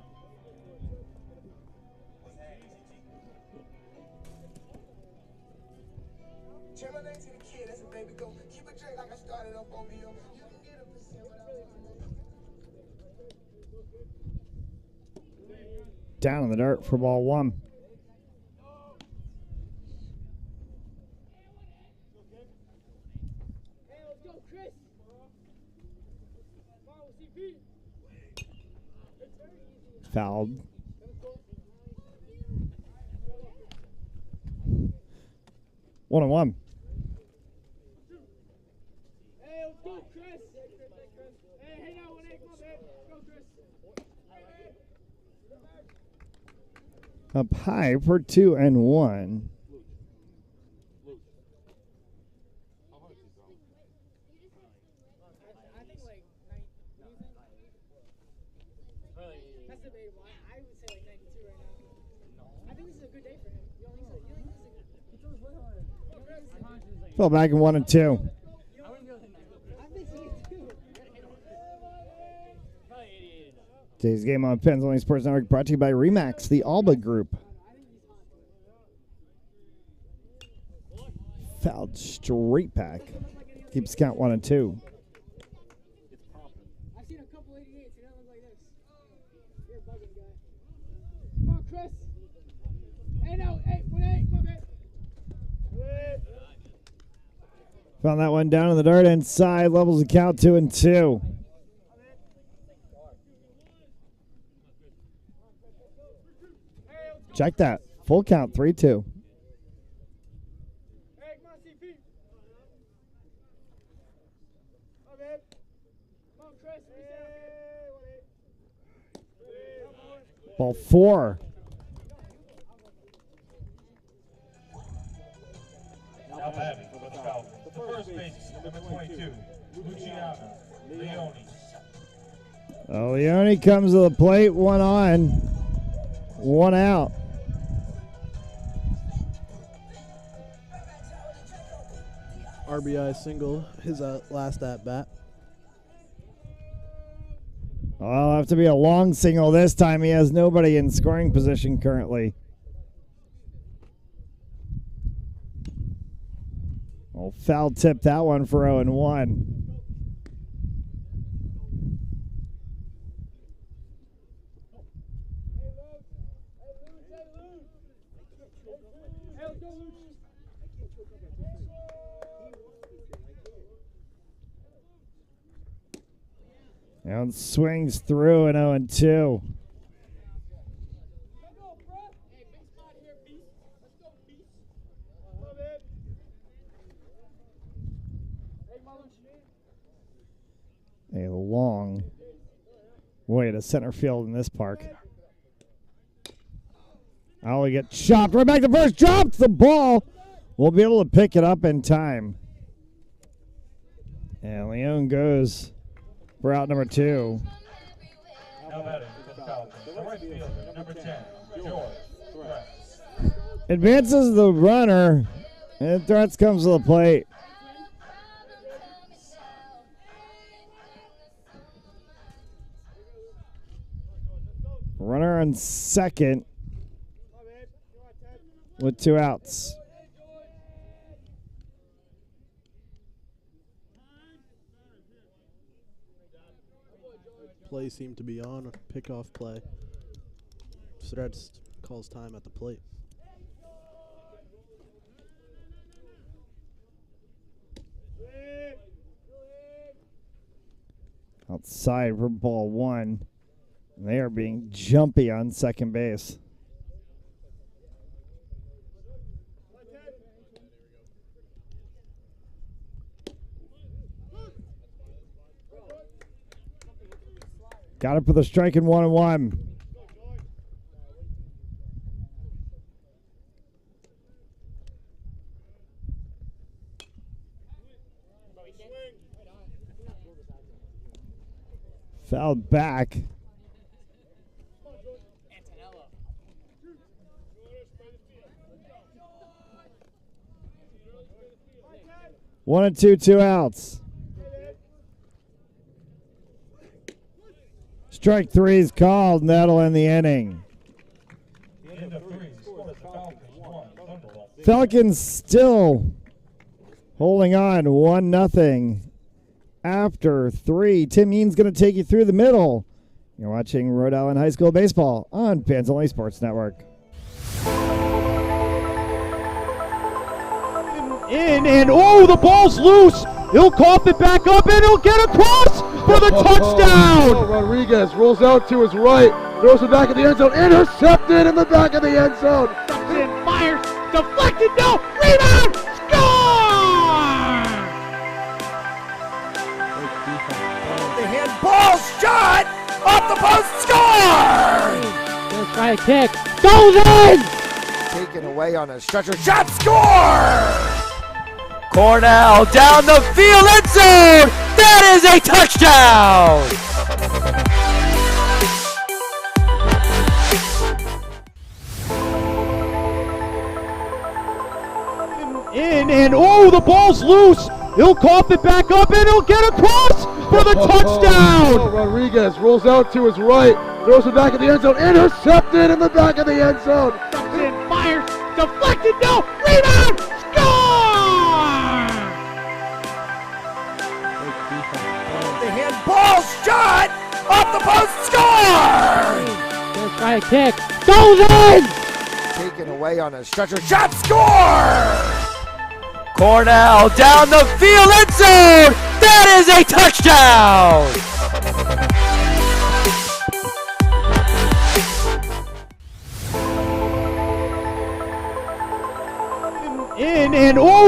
Down in the dirt for ball one. Fouled. One and one. Hey, let's go, Chris. Hey, now, come on, man. Go, Chris. Up high for 2 and 1. Fell back in 1 and 2. Today's game on Pens Only Sports Network brought to you by Remax, the Alba Group. Fouled straight back. Keeps count 1 and 2. I've seen a couple 88s, you don't look like this. You're a bugging guy. Come on, Chris. Hey, no, hey, 1-8, come on, man. Found that one down in the dirt inside. Levels the count 2 and 2. Check that. Full count 3-2. Ball 4. Now batting for the Falcons, the first baseman, number 22, Luciano Leone. Leone comes to the plate. 1 on, 1 out. RBI single, his last at bat. Well, it'll have to be a long single this time. He has nobody in scoring position currently. Well, foul tip that one for 0 and 1. And swings through an 0 and 2. A long way to center field in this park. Oh, we get chopped right back to first. Drops the ball. We'll be able to pick it up in time. And Leone goes for out number 2. Now batting for the Falcons, The right fielder, number 10, George Threats. Advances the runner, and Threats comes to the plate. Runner on second with 2 outs. Play seemed to be on a pickoff play. Threats calls time at the plate. Outside for ball 1. They are being jumpy on second base. Got it for the strike in 1-1. Fouled back. One and two outs. Strike 3 is called, and that'll end the inning. Falcons still holding on 1-0 after 3. Tim Eaton's going to take you through the middle. You're watching Rhode Island High School Baseball on Fans Only Sports Network. The ball's loose. He'll cough it back up, and he'll get across for the touchdown. Rodriguez rolls out to his right, throws it back in the end zone, intercepted in the back of the end zone. Fires, deflected, no, rebound, score! The handball shot off the post, score! Gonna try a kick, goes in! Taken away on a stretcher shot, score! Cornell down the field, end zone! That is a touchdown! The ball's loose. He'll cough it back up, and he'll get across for the touchdown. Rodriguez rolls out to his right, throws it back in the end zone, intercepted in the back of the end zone. Fires, deflected, no, rebound, score! The handball shot off the post, score! Gonna try a kick, goes in! Taken away on a stretcher shot, score! Cornell down the field, end zone! That is a touchdown!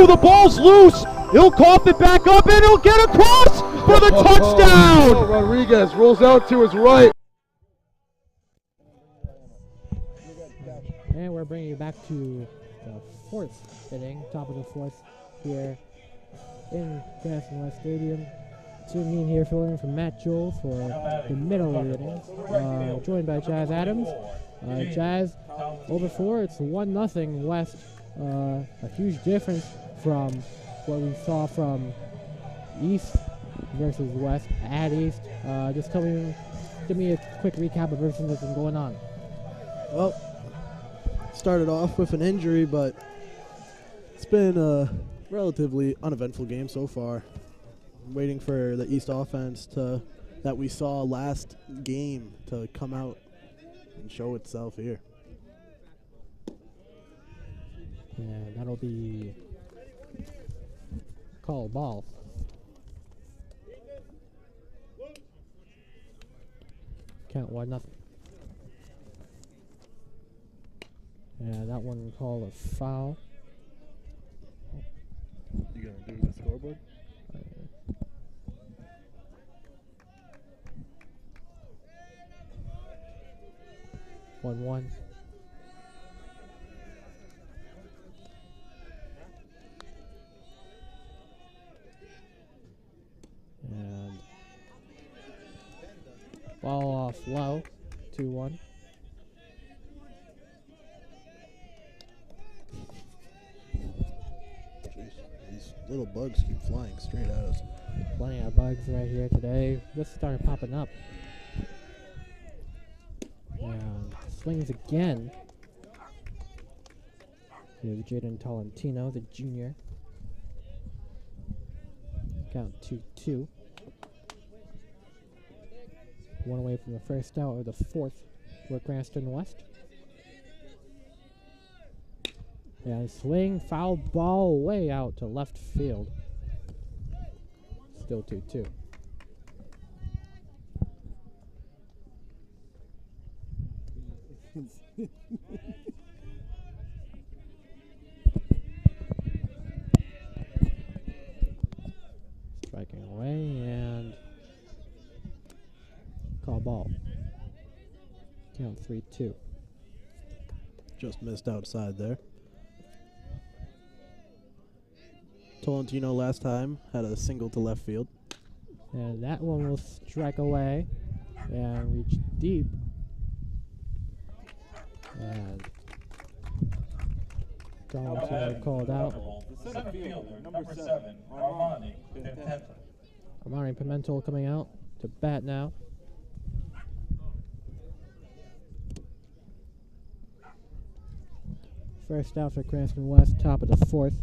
The ball's loose. He'll cough it back up, and he'll get across for the touchdown. Rodriguez rolls out to his right. And we're bringing you back to the 4th inning, top of the 4th here in Cranston West Stadium. Tim Eaton here filling in for Matt Joel for the middle of the inning. Joined by Jazz Adams. Jazz over 4. It's 1-0 West. A huge difference from what we saw from East versus West at East. Just give me a quick recap of everything that's been going on. Well, started off with an injury, but it's been a relatively uneventful game so far. I'm waiting for the East offense that we saw last game to come out and show itself here. Yeah, that'll be call ball. Count 1-0. Yeah, that one call a foul. You gonna do the scoreboard? 1-1. And ball off low. 2-1. Jeez, these little bugs keep flying straight at us. Plenty of bugs right here today. Just started popping up. And swings again. Here's Jaden Tolentino, the junior. Count 2-2. One away from the first out of the fourth for Cranston West. And swing, foul ball way out to left field. Still 2-2. Striking away and call ball. Count 3-2. Just missed outside there. Tolentino last time had a single to left field. And that one will strike away and reach deep. And Tolentino called out. The center fielder, number 7, Armani Pimentel. Armani Pimentel coming out to bat now. First out for Cranston West, top of the fourth.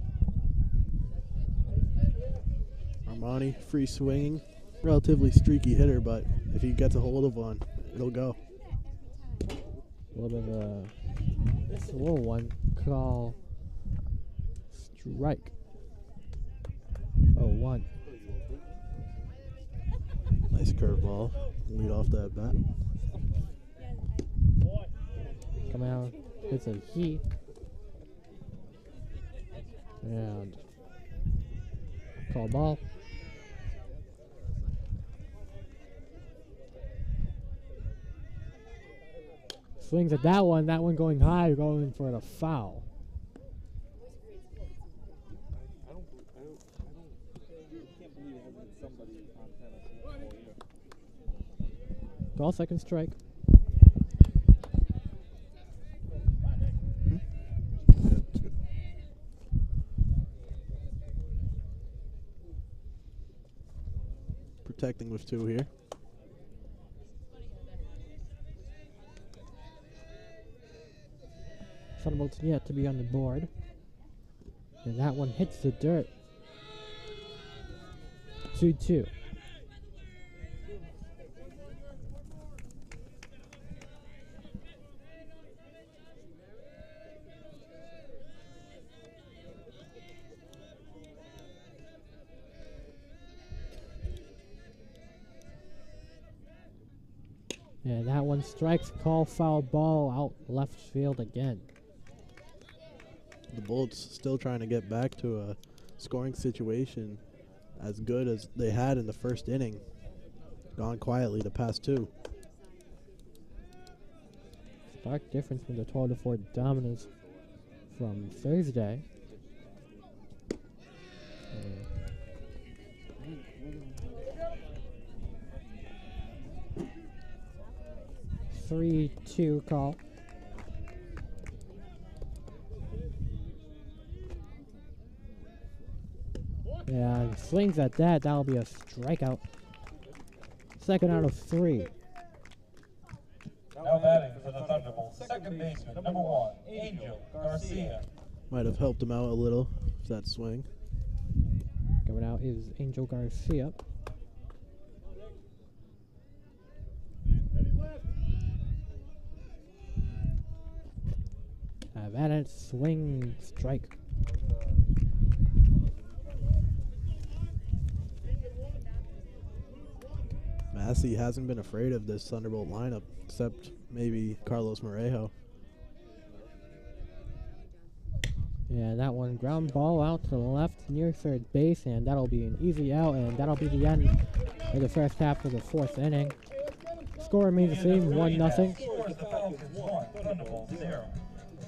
Armani, free swinging, relatively streaky hitter, but if he gets a hold of one, it'll go. A little bit of a slow one. Call strike. 0-1. Nice curveball. Lead off that bat. Come out. It's a heat. And call ball. Swings at that one going high, going for the foul. Call second strike. Protecting with 2 here. Thunderbolt's yet to be on the board. And that one hits the dirt. 2-2. And that one strikes, call foul ball out left field again. The Bolts still trying to get back to a scoring situation as good as they had in the first inning. Gone quietly the past 2. Stark difference from the 12-4 dominance from Thursday. 3-2 call. Yeah, swings at that. That'll be a strikeout. Second out of 3. Now batting for the Thunderbolts, second baseman, number 1, Angel Garcia. Might have helped him out a little with that swing. Coming out is Angel Garcia. Have at it, swing, strike. Massey hasn't been afraid of this Thunderbolt lineup, except maybe Carlos Morejo. Yeah, that one ground ball out to the left near third base, and that'll be an easy out, and that'll be the end of the first half of the 4th inning. Score remains the same, 1-0.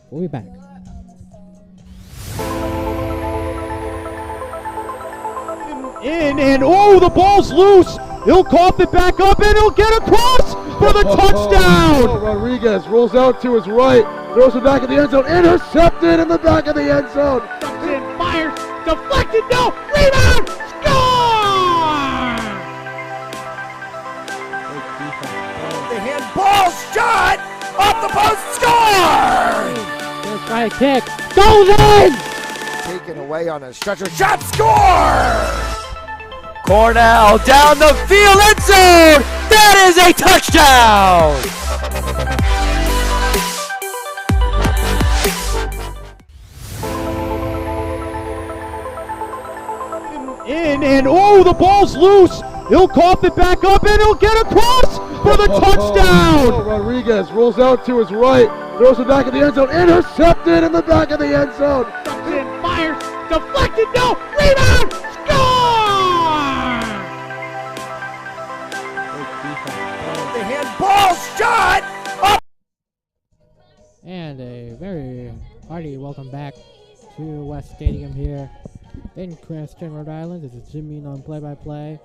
We'll be back. In, and oh, the ball's loose. He'll cough it back up, and he'll get across for the touchdown! Rodriguez rolls out to his right, throws it back in the end zone, intercepted in the back of the end zone. Fires, deflected, no, rebound, score! The handball shot off the post, score! First try kick, goes in! Taken away on a stretcher, shot, score! Cornell down the field, end zone! That is a touchdown! In and oh, the ball's loose. He'll cough it back up and he'll get across for the touchdown. Rodriguez rolls out to his right, throws it back in the end zone, intercepted in the back of the end zone. Fires, deflected, no, rebound, score! The handball shot up. And a very hearty welcome back to West Stadium here in Cranston, Rhode Island. This is Jimmy on play-by-play.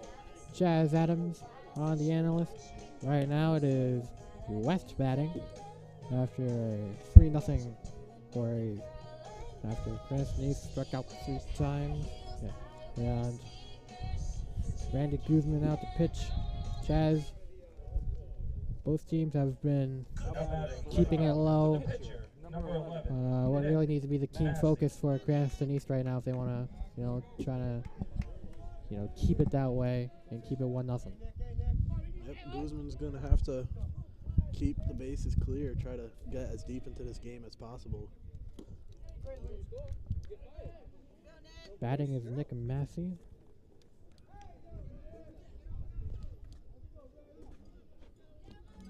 Chaz Adams on the analyst. Right now it is West batting after a 3-0 after Cranston East struck out 3 times. Yeah. And Randy Guzman out to pitch. Chaz, both teams have been keeping it low. What really needs to be the keen focus for Cranston East right now if they want to, try to, keep it that way and keep it 1-0. Yep, Guzman's going to have to keep the bases clear, try to get as deep into this game as possible. Batting is Nick Massey.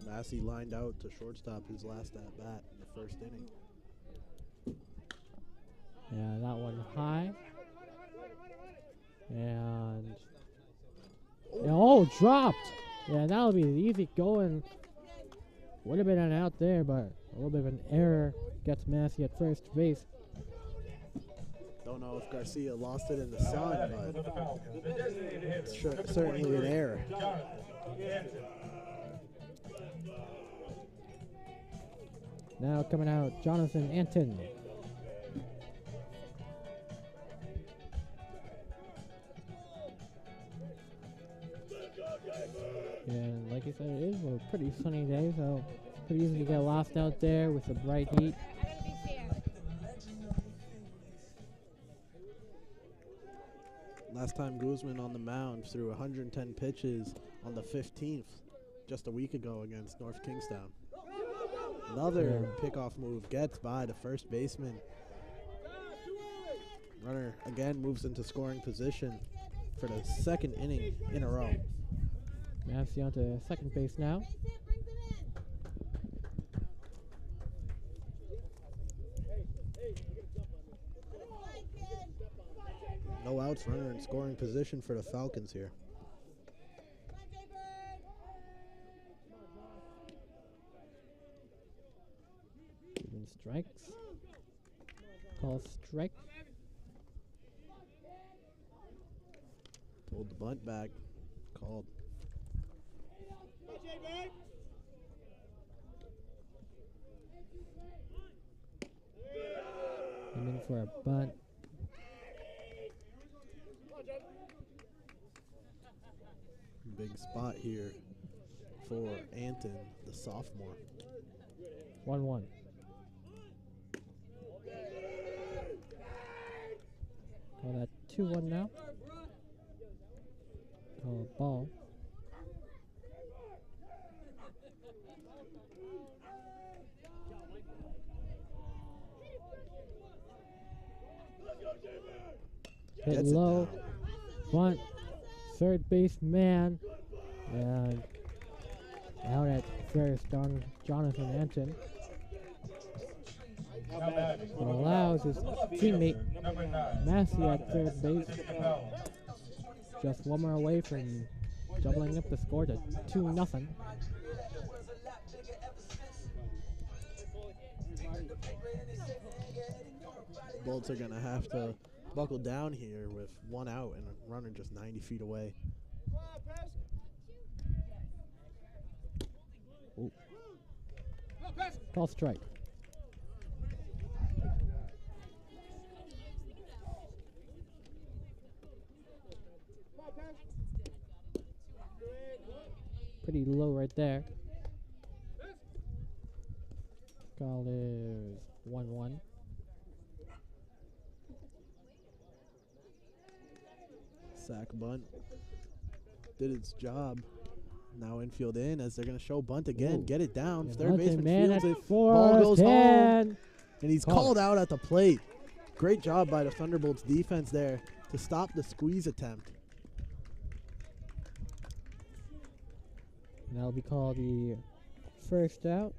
Massey lined out to shortstop his last at bat in the first inning. Yeah, that one high. And dropped. Yeah, that'll be easy going. Would have been an out there, but a little bit of an error gets Massey at first base. Don't know if Garcia lost it in the sun, but it's certainly an error. Now coming out, Jonathan Anton. And like I said, it is a pretty sunny day, so it's pretty easy to get lost out there with the bright heat. Last time Guzman on the mound threw 110 pitches on the 15th, just a week ago against North Kingstown. Another pickoff move gets by the first baseman. Runner again moves into scoring position for the second inning in a row. Massey onto second base now. No outs, runner in scoring position for the Falcons here. Even strikes. Call strike. Pulled the bunt back. Called. I'm in for a bunt. Big spot here for Anton, the sophomore. 1-1. Call that 2-1 now. Call a ball. Hit low, bunt, third base man, and out at first on Jonathan Anton. Allows his teammate Massey at third base. Just one more away from doubling up the score to 2-0. Bolts are going to have to buckle down here with one out and a runner just 90 feet away. Ooh. Call strike. Pretty low right there. Call is 1-1. Sack bunt. Did its job. Now infield in as they're going to show bunt again. Ooh. Get it down. Yeah, Third baseman man fields at it. Ball fourth, goes home. and he's called out at the plate. Great job by the Thunderbolts defense there to stop the squeeze attempt. And that'll be called the first out.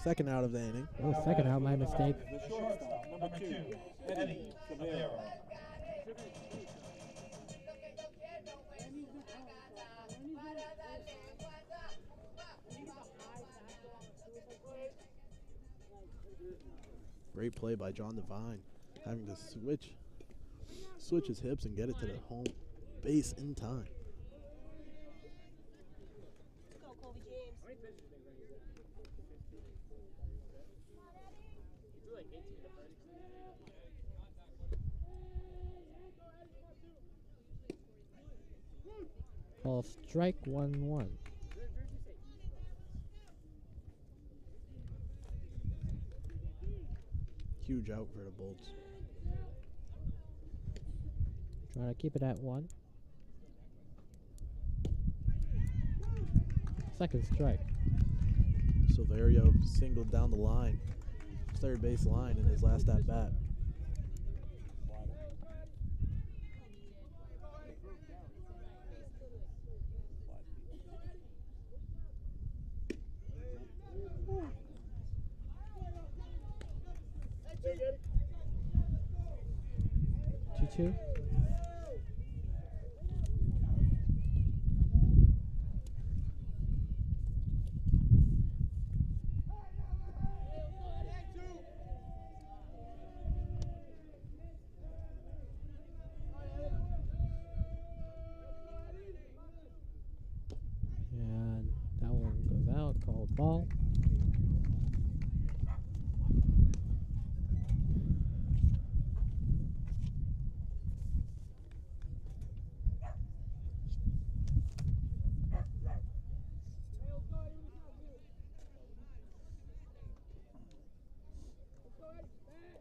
Second out of the inning. Oh, second out, my mistake. The shortstop, number 2, Eddie Cabrera. Great play by John Devine, having to switch his hips and get it to the home base in time. Call strike 1-1. Huge out for the Bolts. Trying to keep it at 1. Second strike. Silverio singled down the line, third base line in his last at bat. Two. And that one goes out, called ball.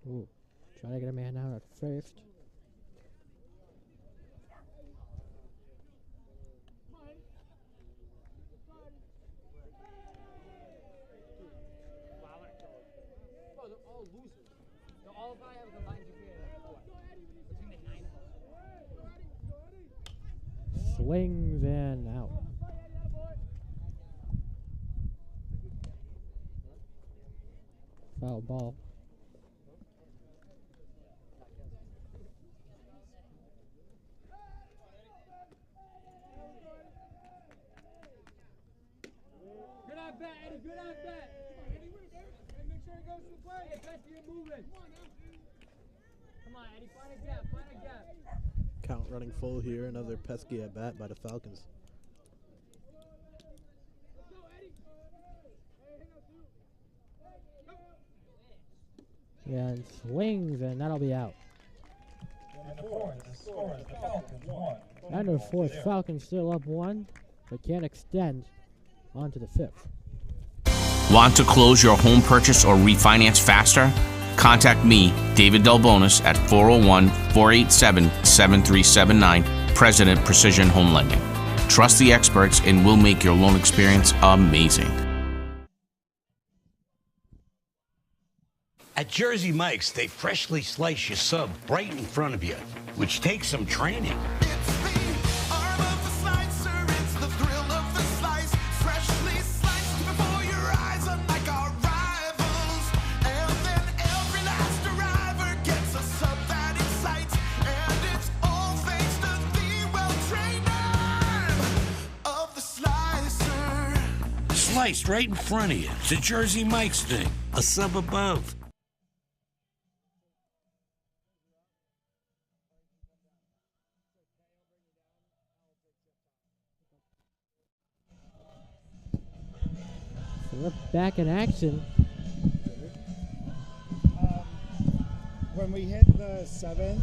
Ooh, try to get a man out at first. Swings and out. Foul ball. Good at bat, Eddie. Good at bat. Hey, make sure he goes to the plate. Hey, Pesky, you're moving. Come on, Eddie. Find a gap. Find a gap. Count running full here. Another pesky at bat by the Falcons. Yeah, and swings, and that'll be out. And the fourth, the score is the Falcons 1. And the fourth, Falcons still up 1, but can't extend onto the 5th. Want to close your home purchase or refinance faster? Contact me, David Delbonis, at 401-487-7379, President Precision Home Lending. Trust the experts and we'll make your loan experience amazing. At Jersey Mike's, they freshly slice your sub right in front of you, which takes some training. Sliced right in front of you. It's a Jersey Mike's thing. A sub above. We're back in action. When we hit the 7,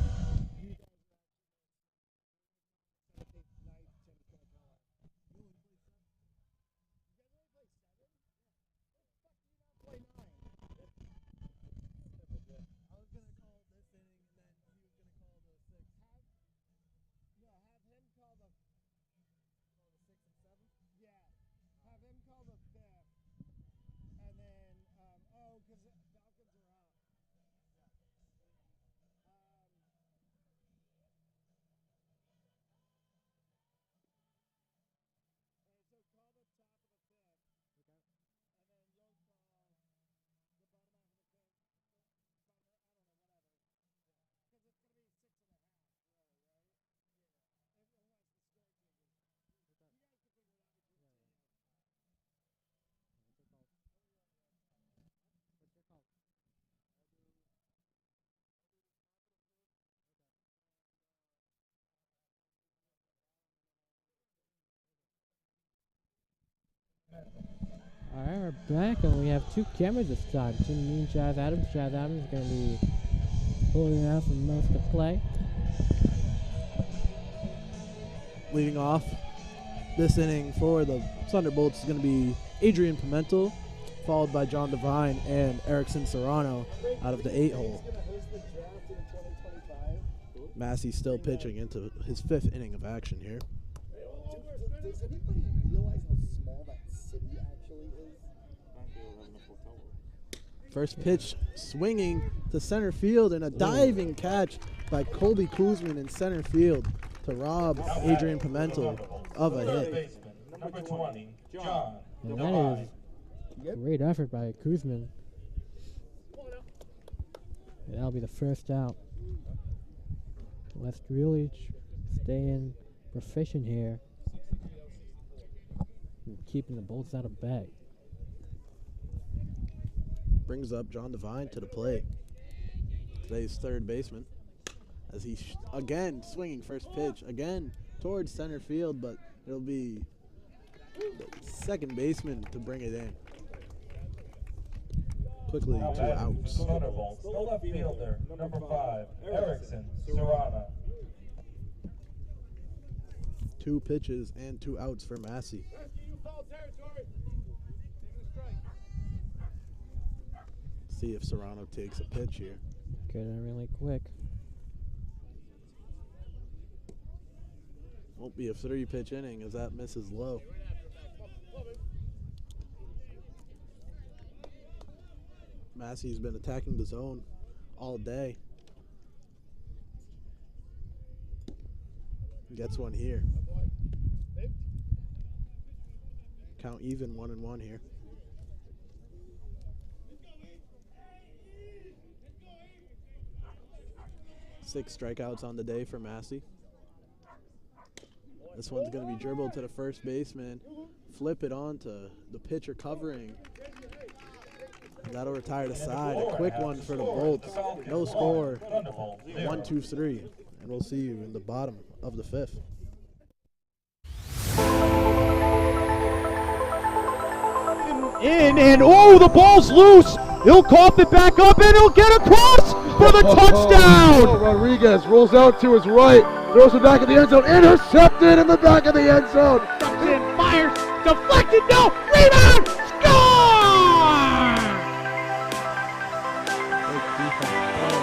Alright, we're back and we have 2 cameras this time. Jimmy and Chaz Adams. Chaz Adams is going to be holding out for most of the play. Leading off this inning for the Thunderbolts is going to be Adrian Pimentel, followed by John Devine and Erickson Serrano out of the 8-hole. Massey's still pitching into his 5th inning of action here. Does anybody realize how small that city actually is? First pitch swinging to center field and a diving catch by Colby Kuzman in center field to rob Adrian Pimentel of a hit. Number 20, John. And that is a great effort by Kuzman. And that'll be the first out. West really staying proficient here. And keeping the Bolts out of bag. Brings up John Devine to the plate. Today's third baseman. As he again swinging first pitch. Again towards center field, but it'll be the second baseman to bring it in. Quickly, 2 outs. Thunderbolts, the left fielder, number 5, Erickson Serrano. 2 pitches and 2 outs for Massey. See if Serrano takes a pitch here. Get it really quick. Won't be a 3-pitch inning as that misses low. Massey's been attacking the zone all day. Gets one here. Count even 1-1 here. 6 strikeouts on the day for Massey. This one's going to be dribbled to the first baseman. Flip it on to the pitcher covering. That'll retire the side. A quick one for the Bolts. No score. 1-2-3. And we'll see you in the bottom of the 5th. In and oh, the ball's loose. He'll cough it back up and he'll get across for the touchdown. Rodriguez rolls out to his right, throws it back in the end zone, intercepted in the back of the end zone. Cranston fires, deflected, no, rebound, score!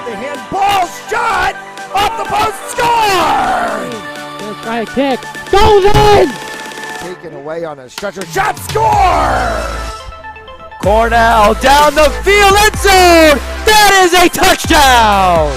The handball shot off the post, score! First try kick, goes in! Taken away on a stretcher, shot, score! Cornell down the field, end zone! That is a touchdown!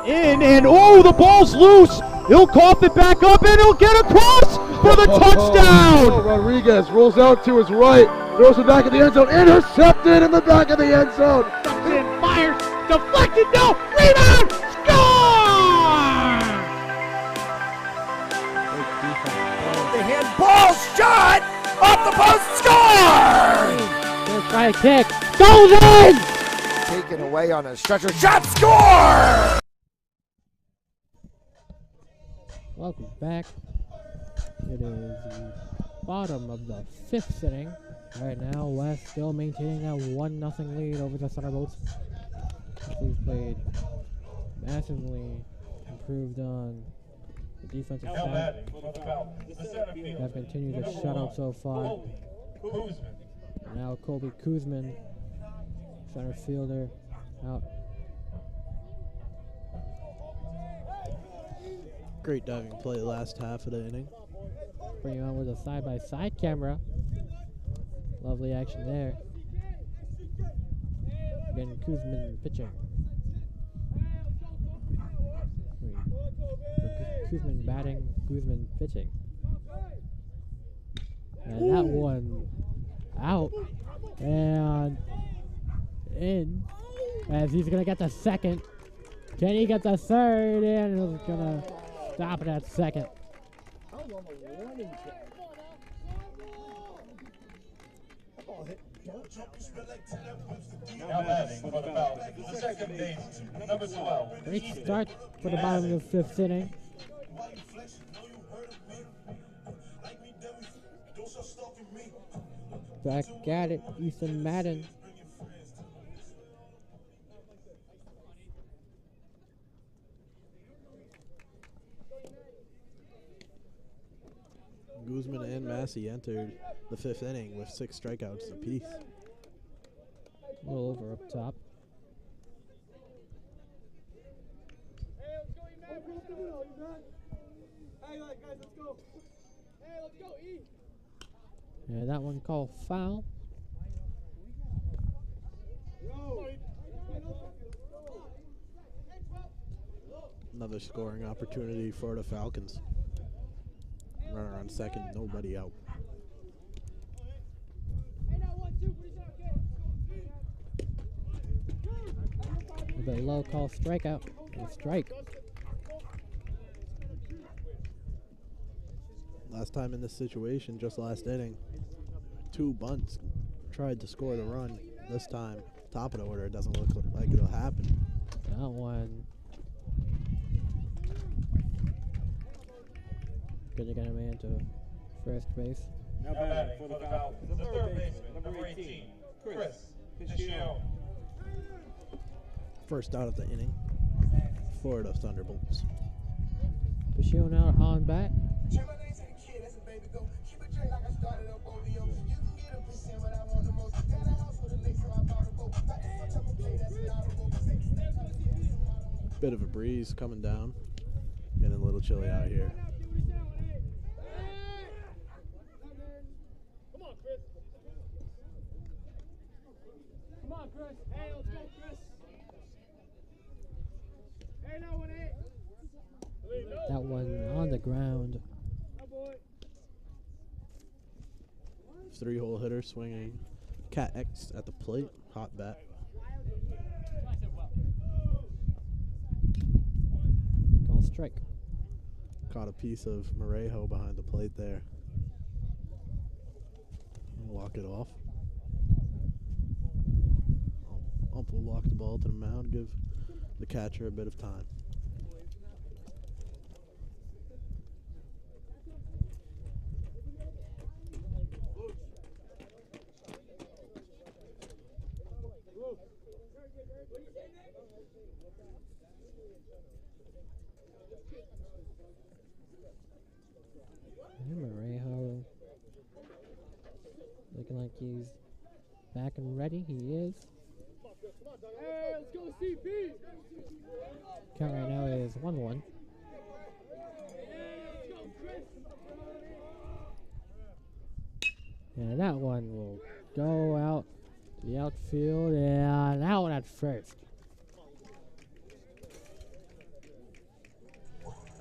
In and oh, the ball's loose. He'll cough it back up and he'll get across for the touchdown. Rodriguez rolls out to his right, throws it back in the end zone, intercepted in the back of the end zone. Cranston fires, deflected, no, rebound, score! The handball shot off the post, score! First try kick, goes in! Taken away on a stretcher, shot, score! Welcome back. It is the bottom of the 5th inning. Right now, West still maintaining that 1-0 lead over the Thunderbolts. He's played massively improved on the defensive side. Have continued the shutout so far. Now Colby Kuzman, center fielder, out. Great diving play last half of the inning. Bring you on with a side-by-side camera. Lovely action there. Again, Kuzman pitching. Kuzman batting, Kuzman pitching. And that one out and in as he's going to get the second. Can he get the third? And he's going to stop it at second. Now batting for the Falcons, the second baseman, number 12. Great start for the bottom of the 5th inning. Back at it, Ethan Madden. Guzman and Massey entered the 5th inning with 6 strikeouts apiece. A little over up top. Yeah, that one called foul. Another scoring opportunity for the Falcons. Runner on second, nobody out. With a low call strikeout. A strike. Last time in this situation, just last inning, 2 bunts tried to score the run. This time, top of the order, it doesn't look like it'll happen. That one. Good to get a man to first base. Now batting for the Falcons, the third baseman, number 18, Chris Piccione. First out of the inning for the Thunderbolts. Piccione out on back. Bit of a breeze coming down. Getting a little chilly out here. Come on, Chris. Hey, let's go, Chris. Hey, that one, hey. That one on the ground. 3-hole hitter swinging. Cat X at the plate. Hot bat. Call strike. Caught a piece of Morejo behind the plate there. Walk it off. Ump will walk the ball to the mound, give the catcher a bit of time. Morejo looking like he's back and ready. He is. Hey, let's go, CP. Count right now is 1-1. And that one will go out to the outfield and out at first.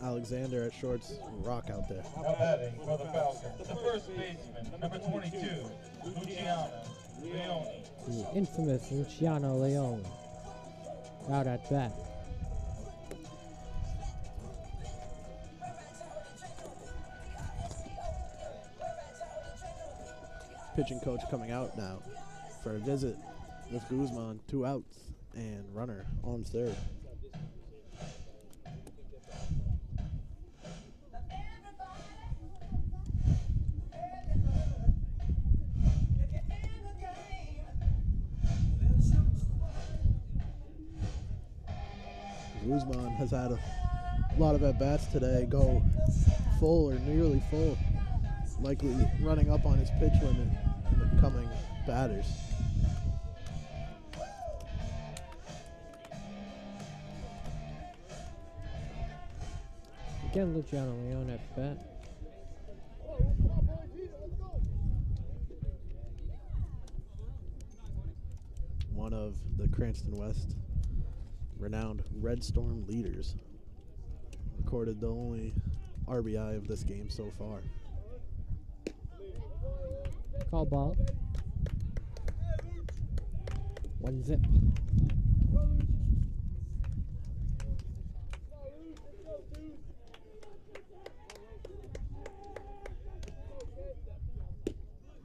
Alexander at short's rock out there. Now batting for the Falcons, the first baseman, number 22, Luciano Leone. The infamous Luciano Leone out at bat. Pitching coach coming out now for a visit with Guzman. 2 outs and runner on third. Guzman has had a lot of at-bats today go full or nearly full, likely running up on his pitch limit in the coming batters. Again, Luciano Leone at bat. One of the Cranston West renowned Red Storm leaders. Recorded the only RBI of this game so far. Call ball. 1-0.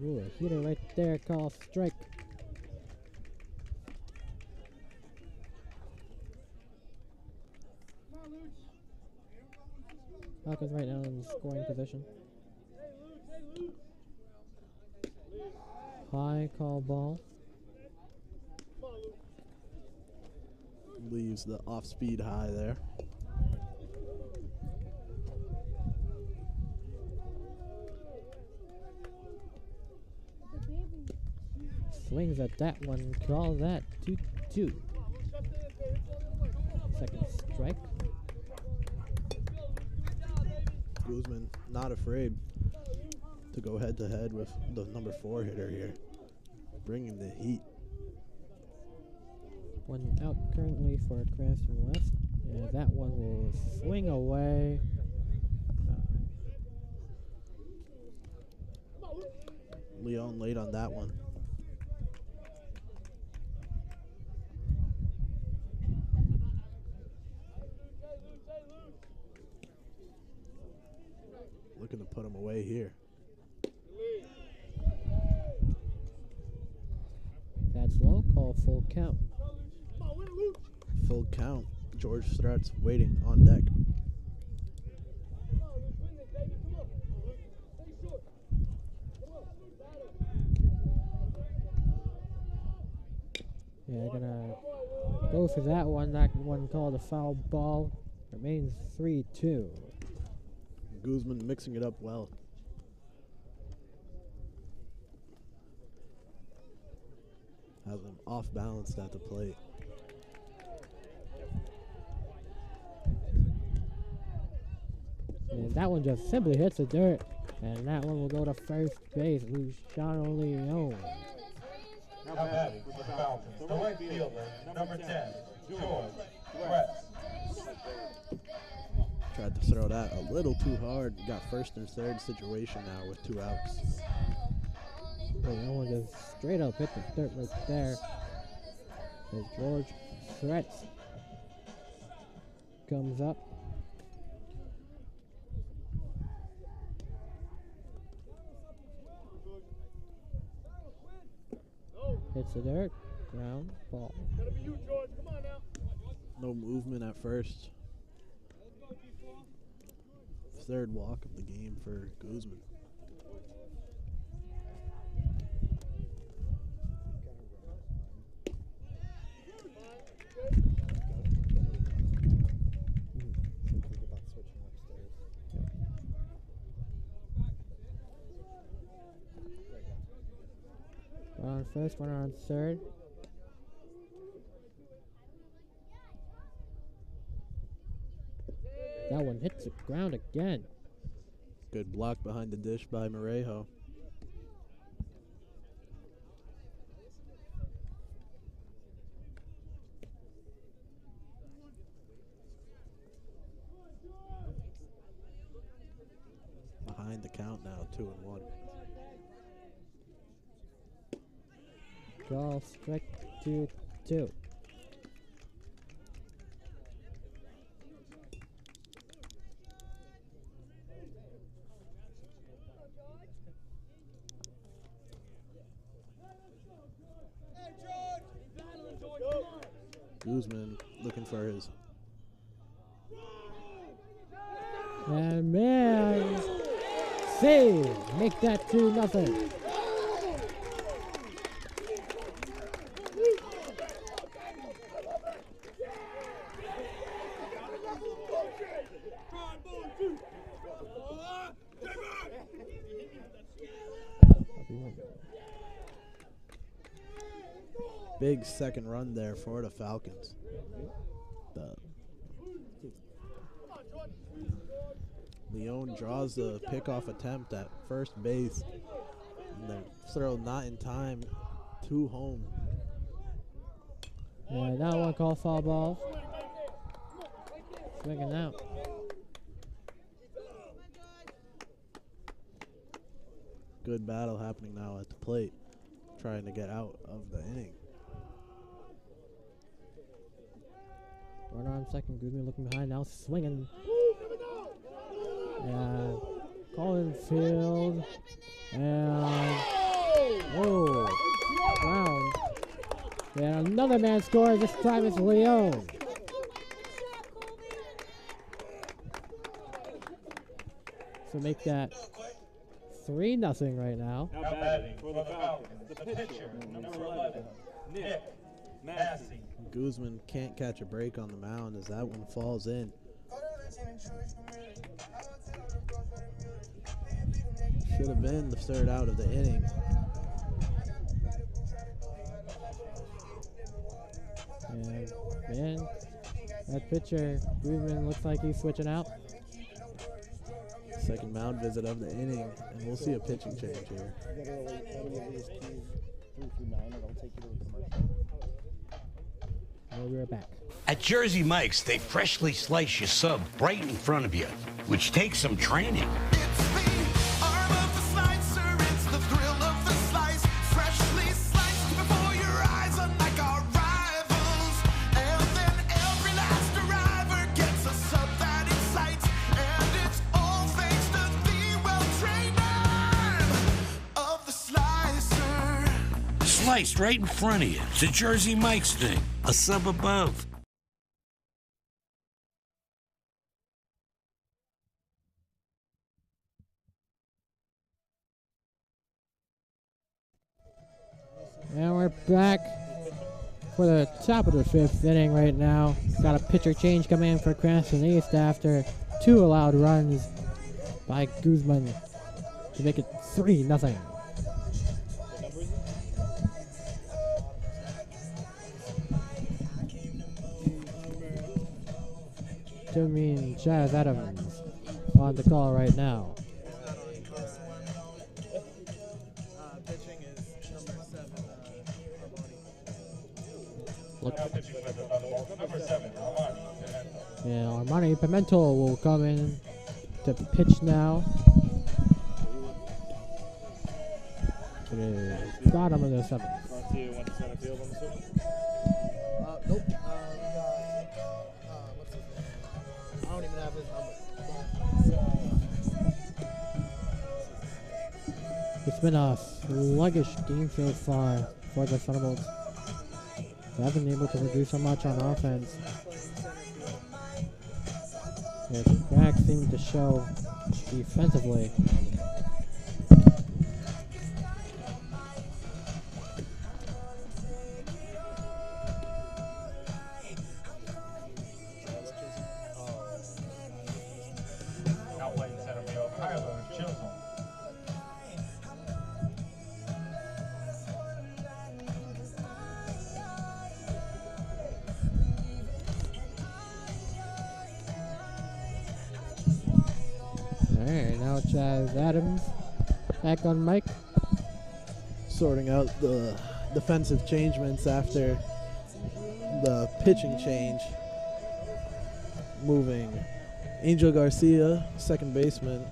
Ooh, a hitter right there, call strike. Falcons right now in scoring position. High call ball. Leaves the off-speed high there. Swings at that one. Call that 2-2. Second strike. Guzman not afraid to go head-to-head with the number 4 hitter here, bringing the heat. One out currently for Cranston West. Yeah, that one will swing away. Leone late on that one. Looking to put him away here. That's low. Call full count. Full count. George Stratz waiting on deck. Yeah, gonna go for that one. That one called a foul ball. Remains 3-2. Guzman mixing it up well. Has him off balanced at the plate. And that one just simply hits the dirt. And that one will go to first base. Luciano Leone. Now batting for the Falcons, the right fielder, number 10, George Cranston. Tried to throw that a little too hard. Got first and third situation now with 2 outs. That one just straight up hit the dirt right there. As George Threats comes up. Hits the dirt. Ground ball. No movement at first. Third walk of the game for Guzman. One on first, one on third. That one hits the ground again. Good block behind the dish by Morejo. Behind the count now, 2-1. Call strike 2-2. Guzman looking for his. And man, save, make that 2-0. Big second run there for the Falcons. Leone draws the pickoff attempt at first base. And the throw not in time to home. Yeah, now one call foul ball. Swinging out. Good battle happening now at the plate, trying to get out of the inning. Runner on second, Guzman looking behind, now swinging. And calling field. And whoa, ground. And another man scores. This time it's Leone. So make that 3-0 right now. Now batting for the Falcons, the pitcher, number 11, Nick Massey. Guzman can't catch a break on the mound as that one falls in. Should have been the third out of the inning. And man, that pitcher, Guzman, looks like he's switching out. Second mound visit of the inning, and we'll see a pitching change here. We'll be right back. At Jersey Mike's, they freshly slice your sub right in front of you, which takes some training. Sliced right in front of you. It's a Jersey Mike's thing. A sub above. And we're back for the top of the 5th inning right now. Got a pitcher change coming in for Cranston East after 2 allowed runs by Guzman to make it 3-0. Jimmy Chaz Adams on the call right now. Pitching is number 7, Look. Number 7, Yeah, Armani Pimento will come in to pitch now. To the bottom of the 7th. Nope. What's his name? I don't even have his number. It's been a sluggish game so far for the Thunderbolts. They haven't been able to produce so much on offense. Yeah, the cracks seem to show defensively. Alright, now Chaz Adams back on mic. Sorting out the defensive changements after the pitching change. Moving Angel Garcia, second baseman,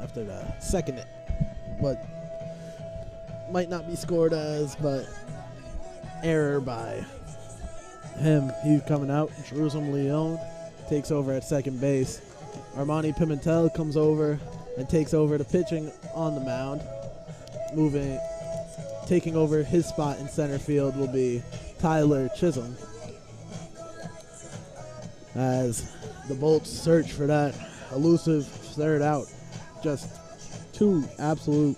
after the second, what might not be scored as, but error by him. He's coming out. Jerusalem Leone takes over at second base. Armani Pimentel comes over and takes over the pitching on the mound. Taking over his spot in center field will be Tyler Chisholm, as the Bolts search for that elusive third out. Just 2 absolute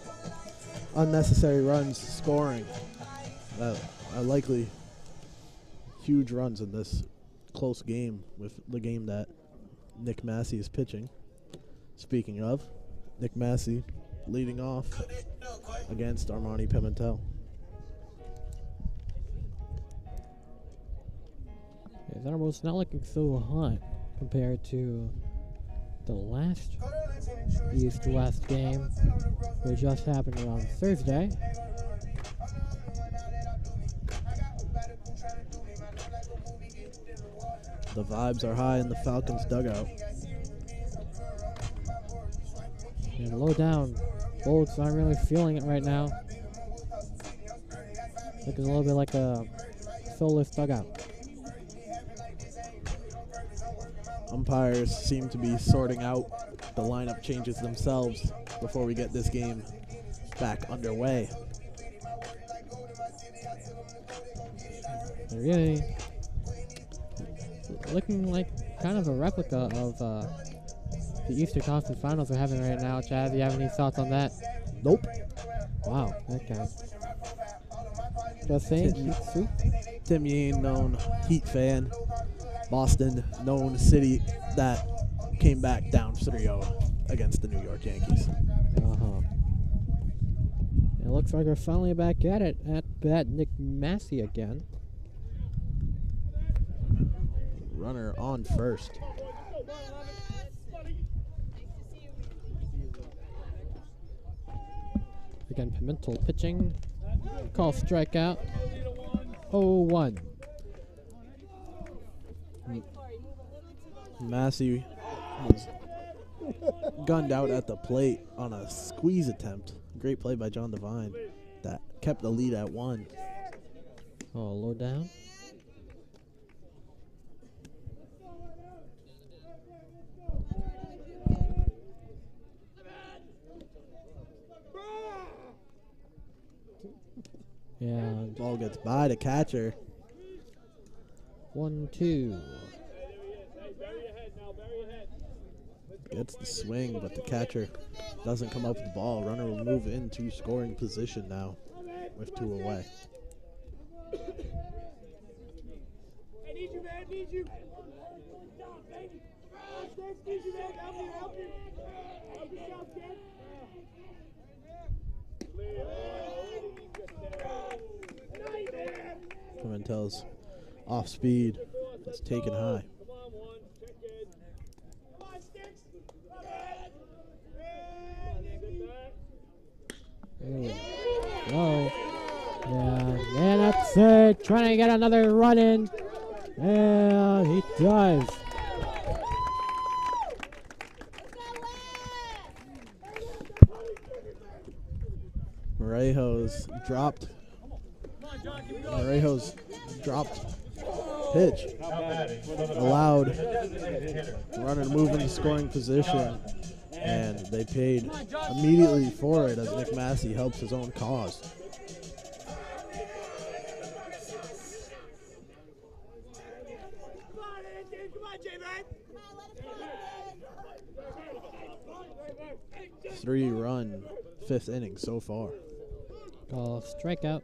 unnecessary runs scoring. Likely huge runs in this close game, with the game that Nick Massey is pitching. Speaking of, Nick Massey leading off against Armani Pimentel. Yeah, they're almost not looking so hot compared to the last East-West game, which just happened on Thursday. The vibes are high in the Falcons dugout. And low down, Bolts aren't really feeling it right now. Looking a little bit like a soulless dugout. Umpires seem to be sorting out the lineup changes themselves before we get this game back underway. They're really looking like kind of a replica of the Eastern Conference Finals we're having right now. Chad, do you have any thoughts on that? Nope. Wow, okay. Just saying, sweet. Tim Yeen, known Heat fan. Boston, known city that came back down 3-0 against the New York Yankees. It looks like we're finally back at it at bat Nick Massey again. Runner on first. Again, Pimentel pitching. Call strikeout. 0-1. Massey was gunned out at the plate on a squeeze attempt. Great play by John Devine that kept the lead at 1. Oh, low down. Yeah. Ball gets by the catcher. 1-2. Gets the swing, but the catcher doesn't come up with the ball. Runner will move into scoring position now with 2 away. I need you, man. I need you. Need you, man. Help me, help me. Help yourself, kid. Pimentel's off speed. It's taken high. Whoa. Yeah, and that's it. Trying to get another run in. And he does. Morejo's dropped. Morejo's dropped pitch allowed the runner to move into scoring position, and they paid immediately for it as Nick Massey helps his own cause. Three-run 5th inning so far. Call strikeout.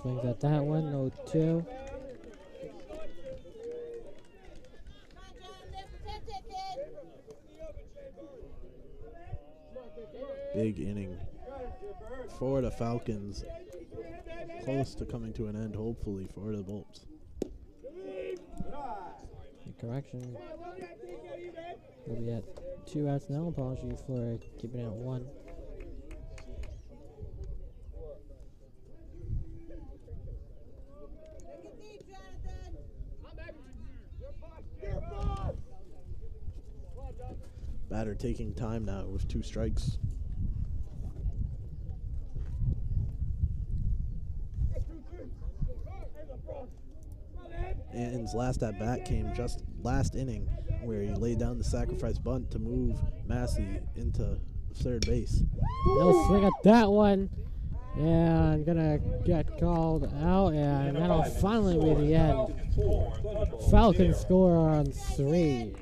Swings at that one, 0-2. Big inning for the Falcons. Close to coming to an end, hopefully, for the Bolts. Correction. We'll be at 2 outs now. Apologies for keeping it at 1. Batter taking time now with 2 strikes. Anton's last at bat came just last inning, where he laid down the sacrifice bunt to move Massey into third base. They'll swing at that one, and gonna get called out, and that'll finally be the end. Falcons score on 3.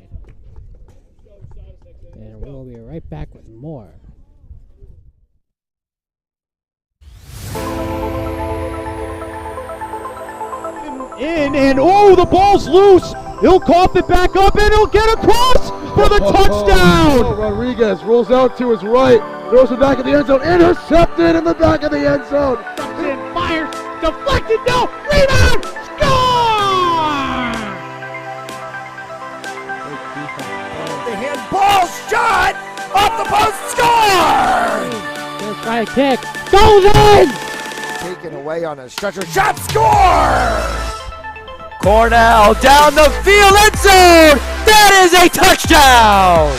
And we'll be right back with more In and oh, the ball's loose. He'll cough it back up and he'll get across for the touchdown. Rodriguez rolls out to his right, throws it back in the end zone, intercepted in the back of the end zone. And fires, deflected, no, rebound, score! The handball shot off the post, score! They'll try a kick, goes in! Taken away on a stretcher shot, score! Cornell down the field, end zone! That is a touchdown!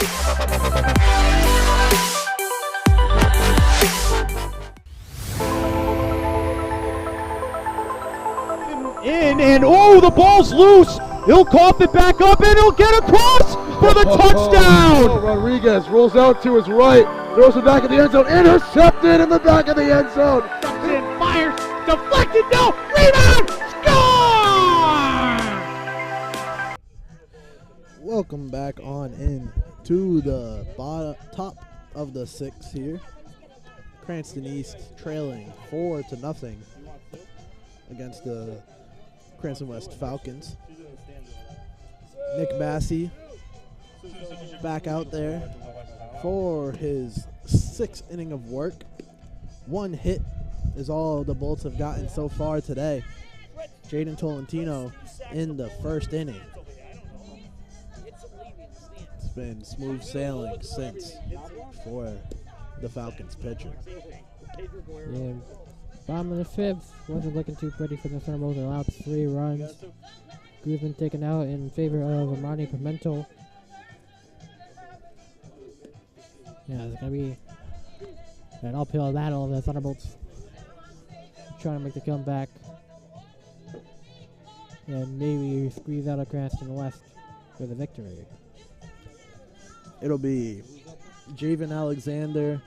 In and oh, the ball's loose. He'll cough it back up and he'll get across for the touchdown. Rodriguez rolls out to his right, throws it back in the end zone, intercepted in the back of the end zone. And fires, deflected, no, rebound, score! Welcome back on in to the top of the 6 here. Cranston East trailing 4-0 against the Cranston West Falcons. Nick Massey back out there for his 6th inning of work. 1 hit is all the Bolts have gotten so far today. Jaden Tolentino in the 1st inning. It's been smooth sailing since for the Falcons pitcher. Yeah. Bottom of the 5th, wasn't looking too pretty for the Thermals. They allowed 3 runs. Guzman taken out in favor of Amani Pimento. Yeah, it's going to be an uphill battle of the Thunderbolts trying to make the comeback and maybe squeeze out of Cranston West for the victory. It'll be Javen Alexander,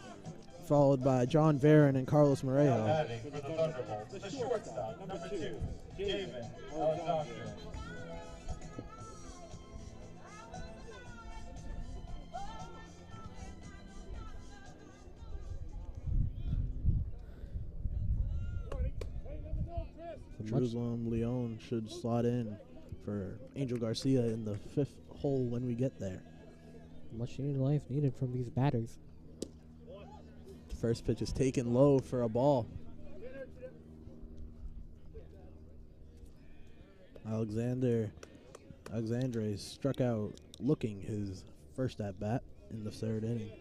followed by John Varon and Carlos Morejo. Batting for the Thunderbolts, the shortstop, number 2, Javen Alexander. Jerusalem Leon should slot in for Angel Garcia in the 5th hole when we get there. Much needed life needed from these batters. The first pitch is taken low for a ball. Alexandre struck out looking his first at bat in the 3rd inning.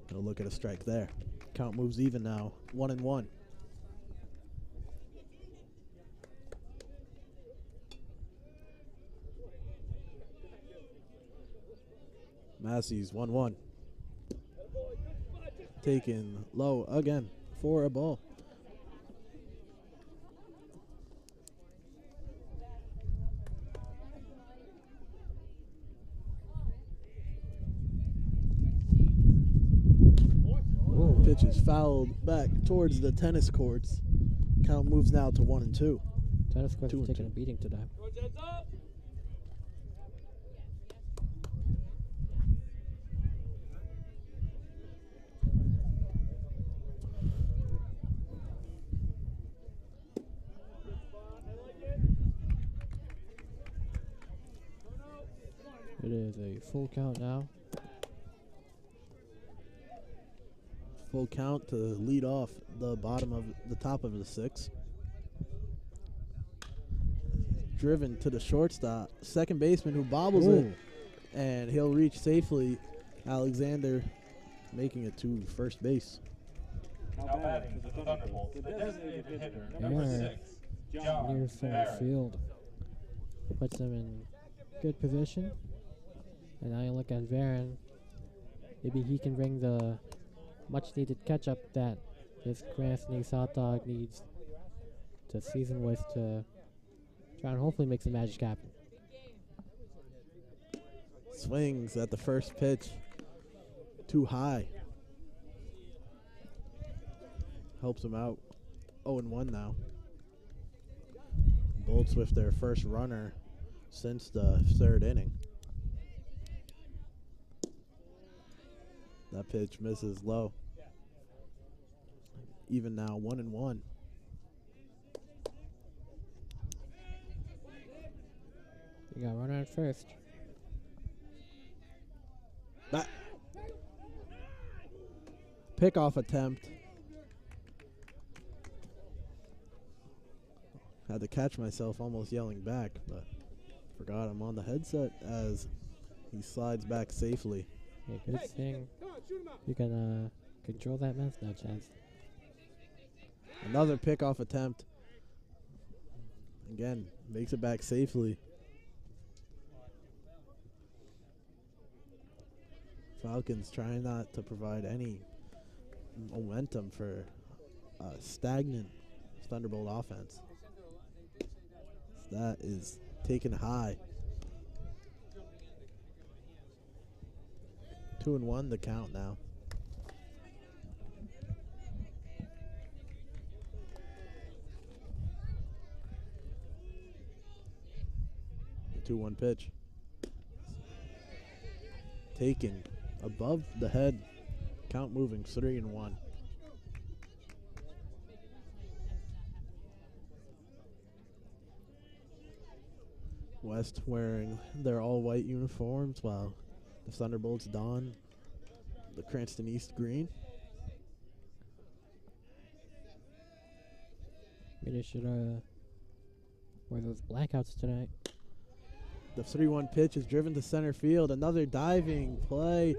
Gonna look at a strike there. Count moves even now, 1-1. Massey's 1-1. Taken low again for a ball. Pitch is fouled back towards the tennis courts. Count moves now to 1-2. Tennis courts are taking a beating today. It is a full count now. Full count to lead off the top of the 6th. Driven to the shortstop, second baseman who bobbles it, and he'll reach safely. Alexander making it to first base. Now batting for the Thunderbolts, the designated hitter, number 6, John Near center Barrett. field. Puts them in good position. And now you look at Varon. Maybe he can bring the much needed catch up that this Cranston South Dog needs to season with to try and hopefully make some magic happen. Swings at the first pitch. Too high. Helps him out. 0-1 now. Bolts with their first runner since the 3rd inning. That pitch misses low. Even now, 1-1. You got runner at first. Pickoff attempt. Had to catch myself almost yelling back, but forgot I'm on the headset as he slides back safely. Yeah, good thing you can control that mess. No chance. Another pickoff attempt. Again, makes it back safely. Falcons trying not to provide any momentum for a stagnant Thunderbolt offense. That is taken high. 2-1 the count now. The 2-1 pitch. Taken above the head. Count moving 3-1. West wearing their all-white uniforms while the Thunderbolts don the Cranston East green. Maybe they should wear those blackouts tonight. The 3-1 pitch is driven to center field. Another diving play,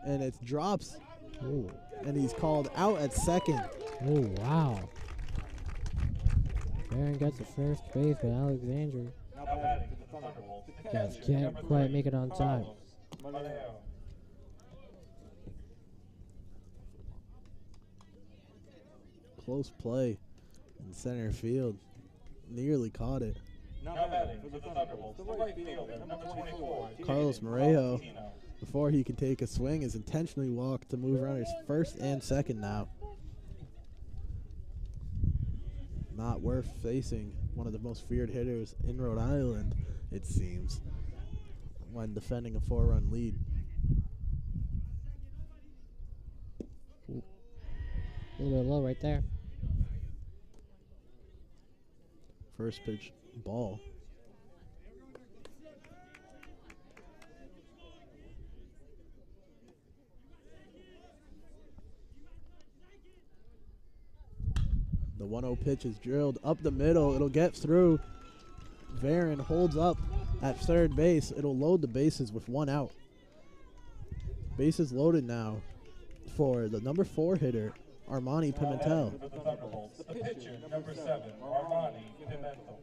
and it drops. Ooh. And he's called out at second. Oh, wow. Aaron gets the first base, but Alexander just can't quite make it on time. Close play in center field. Nearly caught it. Carlos Morejo, before he can take a swing, is intentionally walked to move runners first and second now. Not worth facing one of the most feared hitters in Rhode Island, it seems, when defending a 4-run lead. Ooh. A little bit low right there. First pitch, ball. The 1-0 pitch is drilled up the middle. It'll get through. Varon holds up at third base. It'll load the bases with 1 out. Bases loaded now for the number 4 hitter, Armani Pimentel. The pitcher, number 7, Armani Pimentel.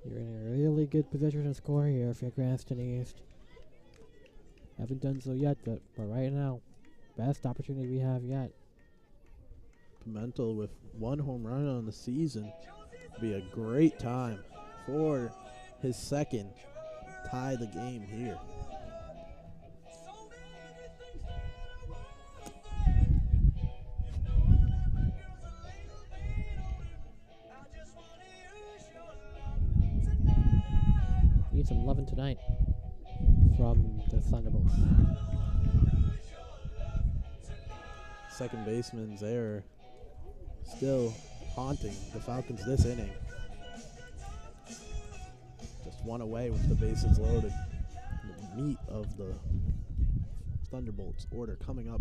You're in a really good position to score here if you're Cranston East. Haven't done so yet, but right now, best opportunity we have yet. Pimentel with 1 home run on the season. Be a great time for his second. Tie the game here. Need some loving tonight from the Thunderbolts. Second baseman's error still haunting the Falcons this inning. Just 1 away with the bases loaded. The meat of the Thunderbolts order coming up.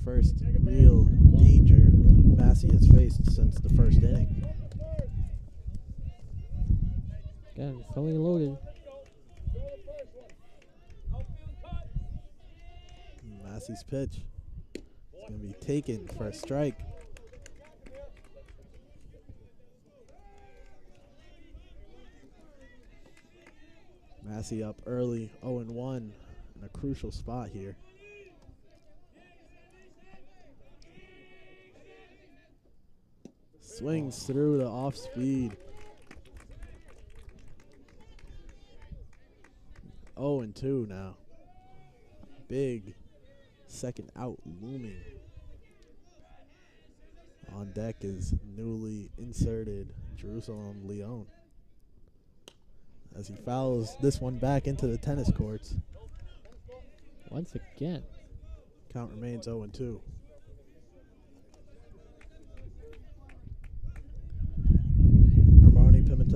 First real danger Massey has faced since the first inning. Again, fully loaded. Massey's pitch is going to be taken for a strike. Massey up early, 0-1 in a crucial spot here. Swings through the off speed. 0-2 now. Big second out looming. On deck is newly inserted Jerusalem Leone as he fouls this one back into the tennis courts. Once again. Count remains 0-2.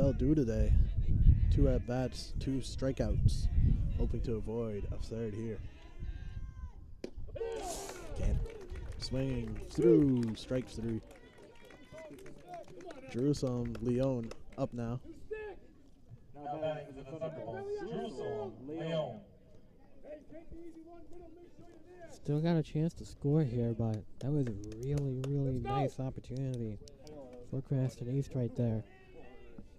Pimentel do today? 2 at-bats, 2 strikeouts. Hoping to avoid a third here. Can't. Swinging through, strike 3. Jerusalem Leon up now. Now batting for the Thunderbolts, Jerusalem Leon. Still got a chance to score here, but that was a really, really nice opportunity for Cranston East right there.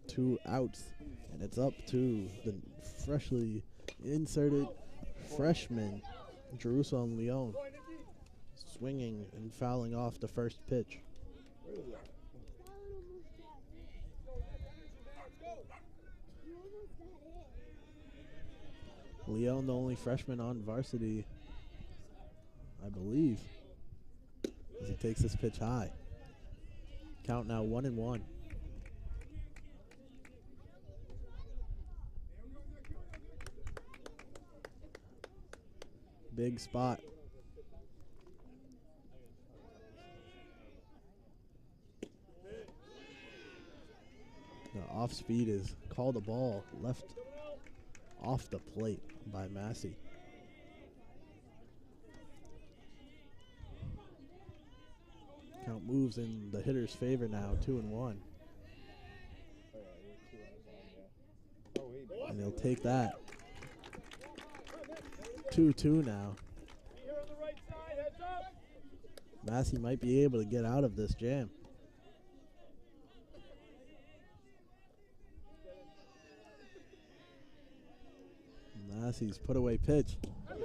2 outs, and it's up to the freshly inserted freshman, Jerusalem Leon, swinging and fouling off the first pitch. Leon, the only freshman on varsity, I believe, as he takes this pitch high. Count now 1-1. Big spot. The off speed is called a ball, left off the plate by Massey. Count moves in the hitter's favor now, 2-1. And they'll take that. 2-2 now. Massey might be able to get out of this jam. Massey's put away pitch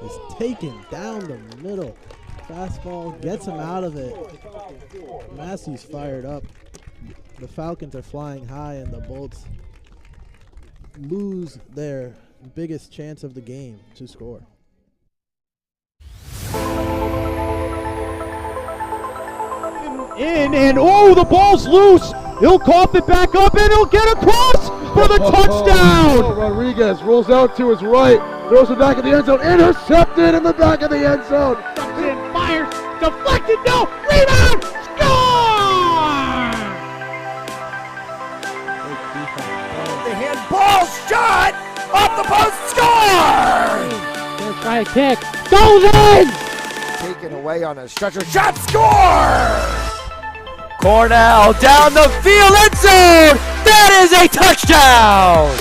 is taken down the middle. Fastball gets him out of it. Massey's fired up. The Falcons are flying high and the Bolts lose their biggest chance of the game to score. In and oh, the ball's loose. He'll cough it back up and he'll get across for the touchdown. Rodriguez rolls out to his right, throws it back in the end zone, intercepted in the back of the end zone. And fires, deflected, no, rebound, score! The handball shot off the post, score! Gonna try a kick, goes in! Taken away on a stretcher, shot, score! Cornell down the field, end zone! That is a touchdown!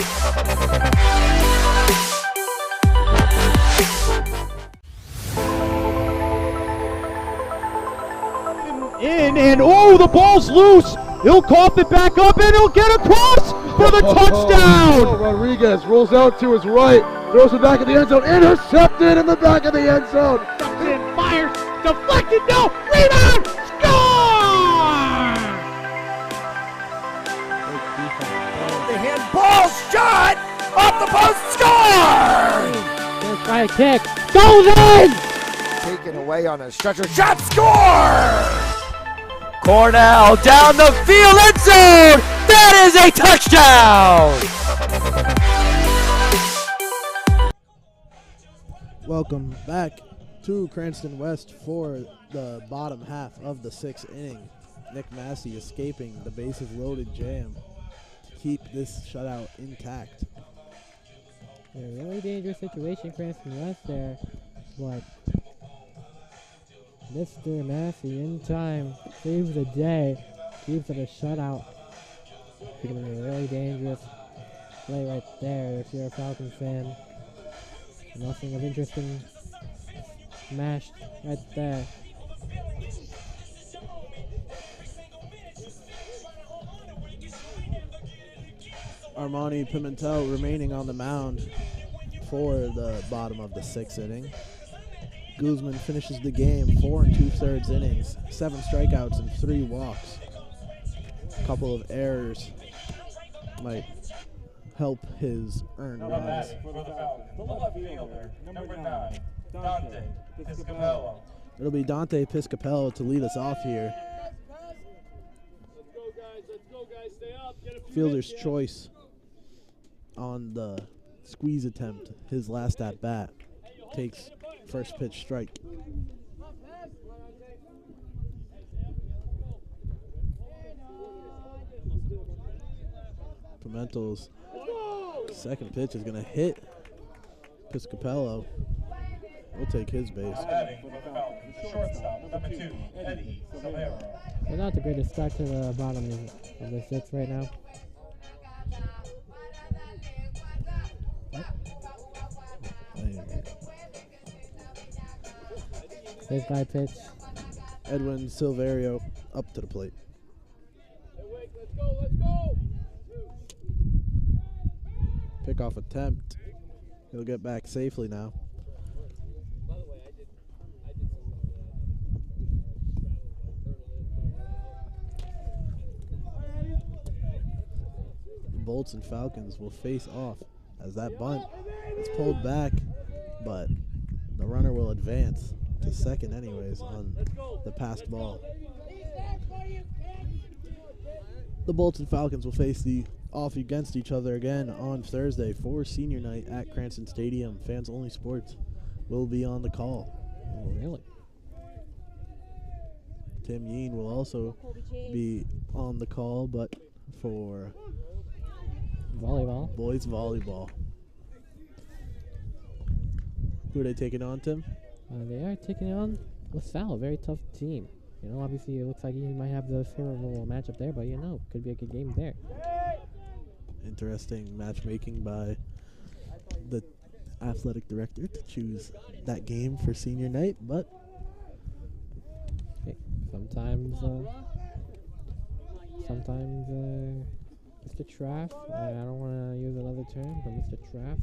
In and oh, the ball's loose. He'll cough it back up and he'll get across for the touchdown. Rodriguez rolls out to his right, throws it back in the end zone, intercepted in the back of the end zone. And fires, deflected, no, rebound, score! The handball shot off the post, score! Gonna try a kick, goes in! Taken away on a stretcher, shot, score! Cornell down the field, end zone! That is a touchdown! Welcome back to Cranston West for the bottom half of the 6th inning. Nick Massey escaping the bases loaded jam to keep this shutout intact. Yeah, really dangerous situation, Cranston West there, but Mr. Massey in time saves the day, keeps it a shutout. Could have been a really dangerous play right there if you're a Falcons fan. Nothing of interest in smashed right there. Armani Pimentel remaining on the mound for the bottom of the 6th inning. Guzman finishes the game 4 2/3 innings, 7 strikeouts and 3 walks. A couple of errors might help his earned runs. For the Falcons, the left fielder, number 9, Dante Piscopello. It'll be Dante Piscopello to lead us off here. Fielder's choice on the squeeze attempt, his last at bat, takes first pitch strike. Pimentel's second pitch is going to hit Piscopello. We'll take his base. Batting for the Falcons, shortstop, number 2, Eddie Silvera. Well, not the greatest start to the bottom of the sixth right now. This guy pitch. Edwin Silverio up to the plate. Let's go! Pickoff attempt. He'll get back safely now. The Bolts and Falcons will face off as that bunt is pulled back, but the runner will advance to second anyways on the passed ball. The Bolts and Falcons will face off against each other again on Thursday for senior night at Cranston Stadium. Fans Only Sports will be on the call. Oh, really? Tim Yeen will also be on the call, but for volleyball, boys volleyball. Who are they taking on, Tim? They are taking on LaSalle, a very tough team. You know, obviously it looks like he might have the favorable matchup there, but you know, could be a good game there. Interesting matchmaking by the athletic director to choose that game for senior night, but hey, sometimes Mr. Traff, I don't want to use another term, but Mr. Traff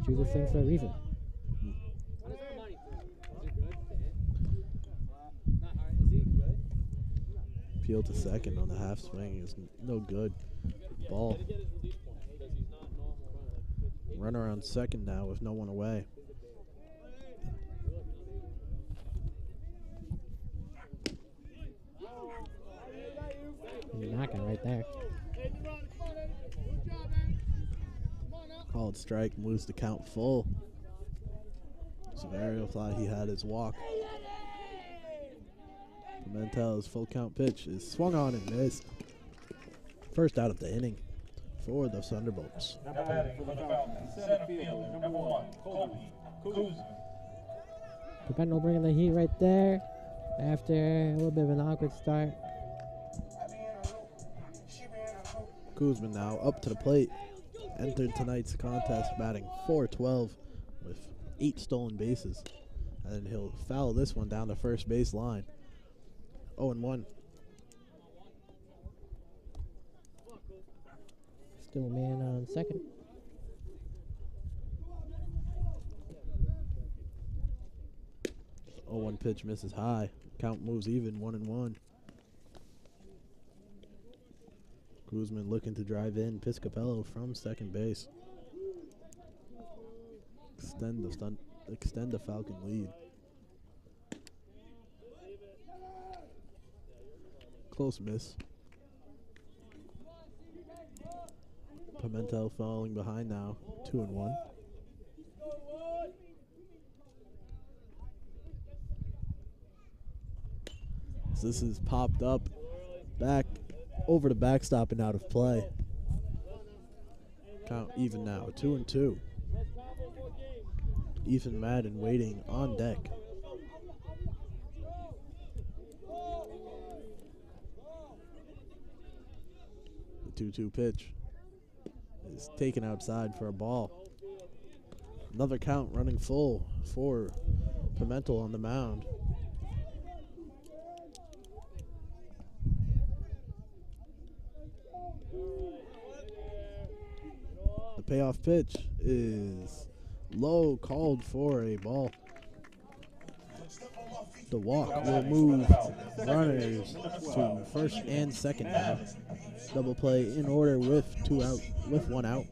chooses things for a reason. Appeal to second on the half swing is no good. Ball. Run around second now with no one away. Knocking right there. Called strike, moves the count full. Severio thought he had his walk. Pimentel's full count pitch is swung on and missed. First out of the inning for the Thunderbolts. Now batting for the Falcons, center fielder, number 1, Colby Kuzma. Pimento bringing the heat right there after a little bit of an awkward start. Kuzma now up to the plate. Entered tonight's contest batting .412 with 8 stolen bases. And he'll foul this one down the first base line. 0-1. Still a man on second. Oh, one pitch misses high. Count moves even, 1-1. Guzman looking to drive in Piscopello from second base. Extend the Falcon lead. Close miss. Pimentel falling behind now, 2-1. So this is popped up back over the backstop and out of play. Count even now, 2-2. Ethan Madden waiting on deck. The 2-2 pitch is taken outside for a ball. Another count running full for Pimentel on the mound. The payoff pitch is low, called for a ball. The walk will move runners to first and second now. Double play in order with 1 out.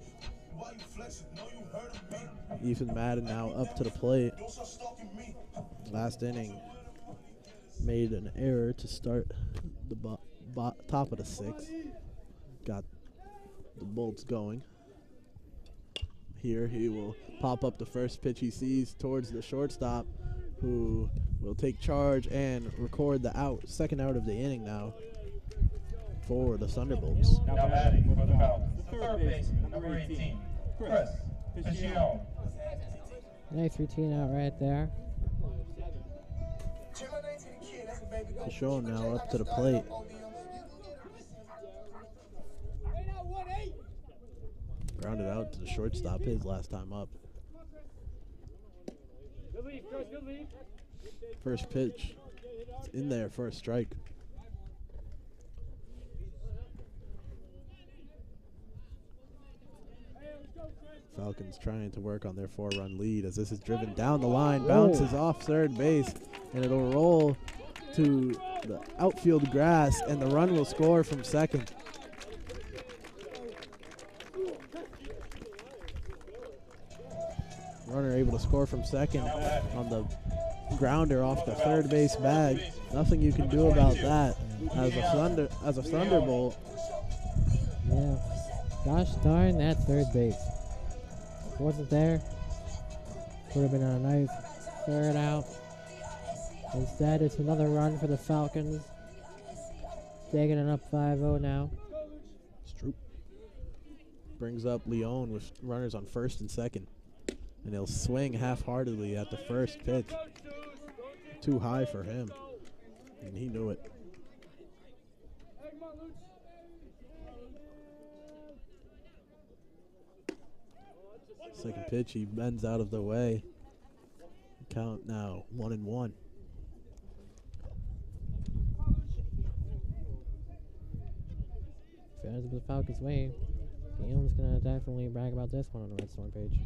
Ethan Madden now up to the plate. Last inning made an error to start the top of the sixth. Got the Bolts going. Here he will pop up the first pitch he sees towards the shortstop, who will take charge and record the out. Second out of the inning now for the Thunderbolts. Now batting for the Falcons, the third baseman, number 18, Chris Piccione. Nice routine out right there. Piccione now up to the plate. Grounded out to the shortstop his last time up. First pitch. It's in there for a strike. Falcons trying to work on their 4-run lead as this is driven down the line, bounces off third base, and it'll roll to the outfield grass, and the run will score from second. Runner able to score from second on the grounder off the third base bag. Nothing you can do about that as a Thunderbolt. Yeah. Gosh darn that third base. Wasn't there. Would have been a nice third out. Instead, it's another run for the Falcons. Taking it up 5-0 now. Stroop brings up Leone with runners on first and second. And he'll swing half-heartedly at the first pitch. Too high for him. And he knew it. Second pitch, he bends out of the way. Count now, 1-1. If it ends up the Falcons' way, Leone's going to definitely brag about this one on the Red Storm page.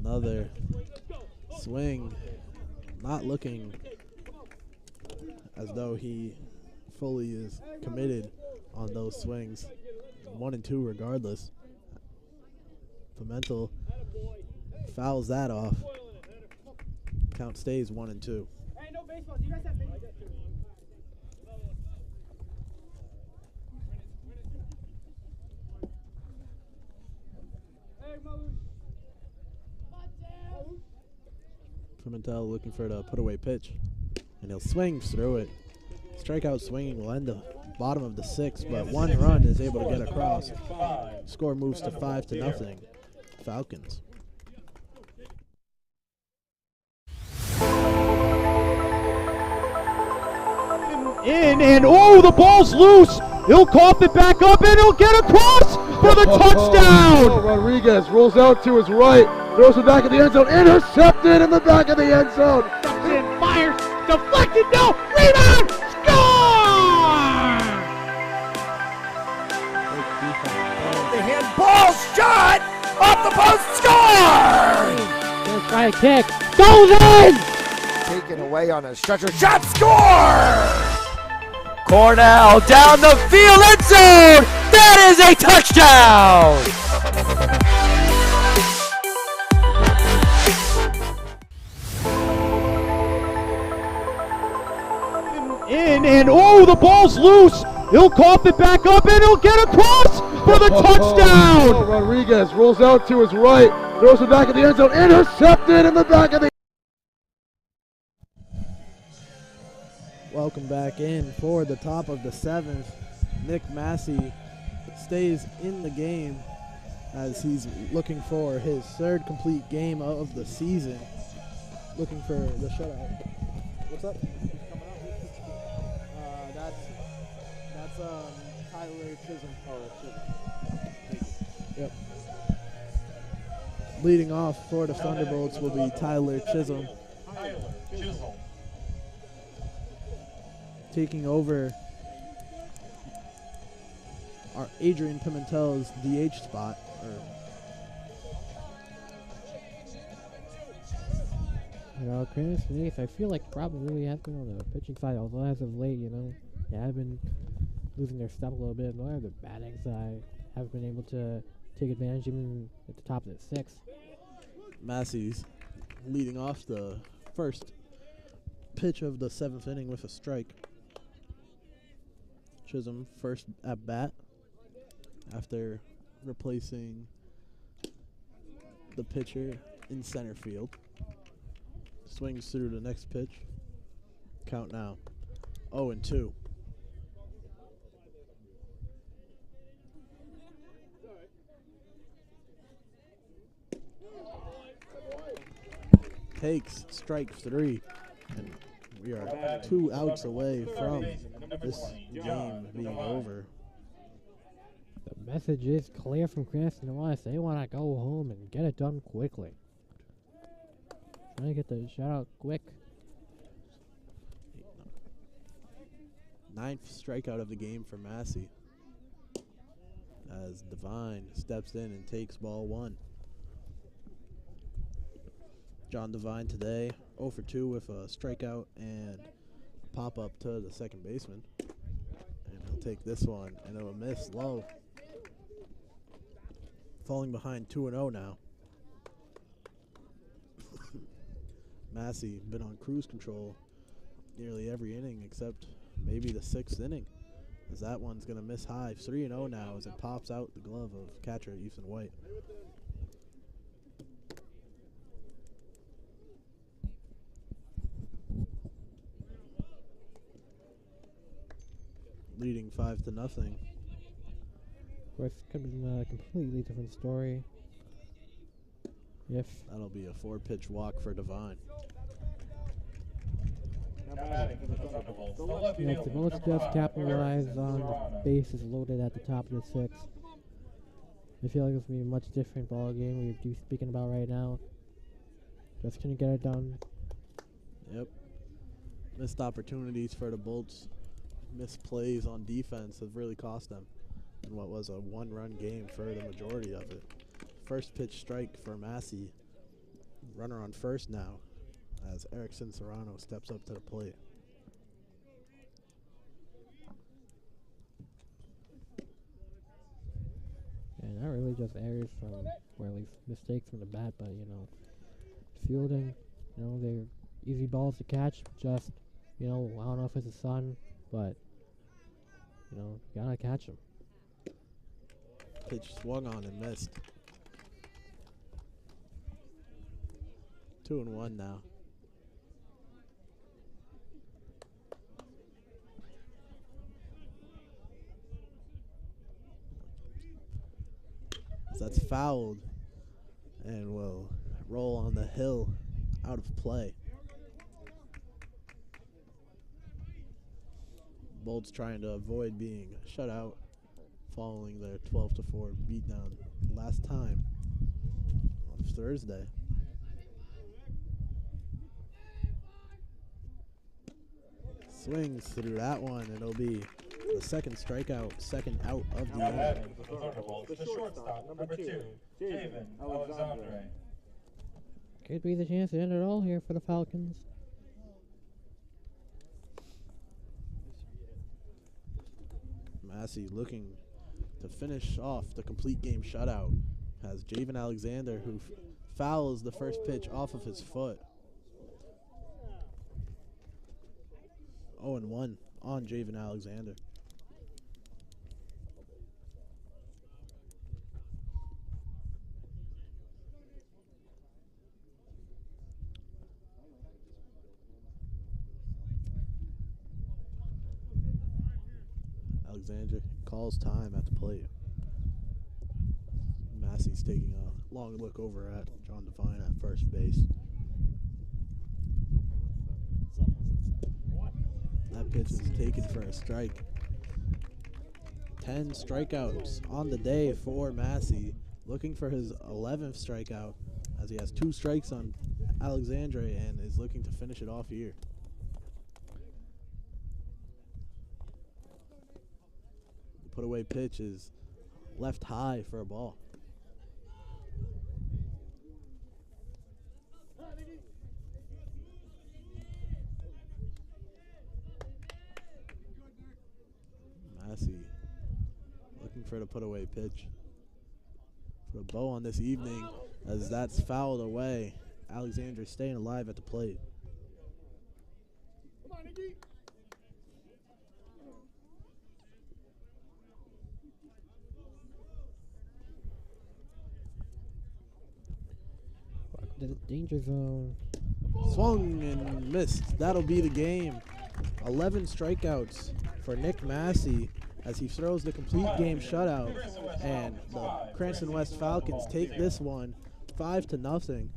Another swing, not looking as though he fully is committed on those swings. 1 and 2 regardless. Pimentel fouls that off. Count stays 1 and 2. Hey, no baseball. Do you guys have baseball? Pimentel looking for the put-away pitch, and he'll swing through it. Strikeout swinging will end the bottom of the 6th, but 1 run is able to get across. Score moves to 5-0. Falcons. In and oh, the ball's loose. He'll cough it back up and he'll get across for the touchdown. Rodriguez rolls out to his right, throws it back in the end zone, intercepted in the back of the end zone. Comes in, fires, deflected, no, rebound, score! The handball shot off the post, score! Gonna try a kick, goes in! Taken away on a stretcher, shot, score! Cornell down the field, end zone! That is a touchdown! In and oh, the ball's loose. He'll cough it back up and he'll get across for the touchdown. Rodriguez rolls out to his right, throws it back in the end zone, intercepted in the back of the. Welcome back in for the top of the 7th. Nick Massey stays in the game as he's looking for his 3rd complete game of the season. Looking for the shutout. What's up? That's Tyler Chisholm. Yep. Leading off for the Thunderbolts will be Tyler Chisholm. Taking over our Adrian Pimentel's DH spot. You know, Cranston, I feel like problem really has been on the pitching side, although as of late, they have been losing their step a little bit. But the batting side have been able to take advantage even at the top of the 6th. Massey's leading off the first pitch of the 7th inning with a strike. Chisholm first at bat after replacing the pitcher in center field. Swings through the next pitch. Count now 0-2. takes strike 3. And we are 2 outs away from this game being over. The message is clear from Cranston West. They want to go home and get it done quickly. Trying to get the shutout quick. 9th strikeout of the game for Massey, as Devine steps in and takes ball 1. John Devine today 0 for 2 with a strikeout and a pop up to the second baseman. And he'll take this one, and it'll miss low. Falling behind 2-0 now. Massey been on cruise control nearly every inning except maybe the 6th inning, as that one's going to miss high. 3-0 now as it pops out the glove of catcher Ethan White. Leading 5-0. Of course, it could have been a completely different story if that'll be a 4-pitch walk for Devine. if the Bullets just capitalize on the bases loaded at the top of the 6th, I feel like it's going to be a much different ball game we're speaking about right now. Just couldn't get it done. Yep. Missed opportunities for the Bolts. Missed plays on defense have really cost them in what was a 1-run game for the majority of it. First pitch strike for Massey. Runner on first now as Erickson Serrano steps up to the plate. And not really just errors from, or at least mistakes from the bat, but, fielding, they're easy balls to catch, just, I don't know if it's the sun, but, you gotta catch them. Pitch swung on and missed. 2-1 now. That's fouled and will roll on the hill out of play. Bolts trying to avoid being shut out following their 12-4 beatdown last time on Thursday. Swings through that one, and it'll be the second strikeout, second out of the inning. The shortstop, number 2, Javen Alexandre. Could be the chance to end it all here for the Falcons. Massey looking to finish off the complete game shutout has Javen Alexander, who fouls the first pitch off of his foot. 0-1 on Javen Alexander. Alexander calls time at the plate. Massey's taking a long look over at John Devine at first base. That pitch is taken for a strike. 10 strikeouts on the day for Massey, looking for his 11th strikeout as he has 2 strikes on Alexandre and is looking to finish it off here. The put away pitch is left high for a ball. Massey looking for the put away pitch. Put a bow on this evening as that's fouled away. Alexander staying alive at the plate. The danger zone. Swung and missed. That'll be the game. 11 strikeouts for Nick Massey as he throws the complete game shutout, and the Cranston West Falcons take this one 5-0.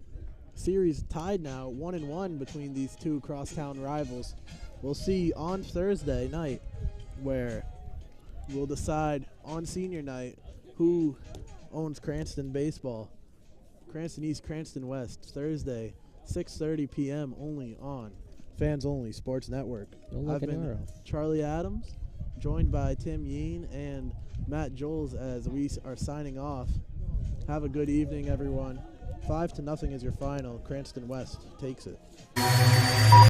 series tied now 1-1 between these two crosstown rivals. We'll see on Thursday night, where we'll decide on senior night who owns Cranston baseball. Cranston East, Cranston West, Thursday, 6:30 p.m. only on Fans Only Sports Network. Don't look I've been anywhere else. Charlie Adams, joined by Tim Yeen and Matt Joles as we are signing off. Have a good evening, everyone. 5-0 is your final. Cranston West takes it.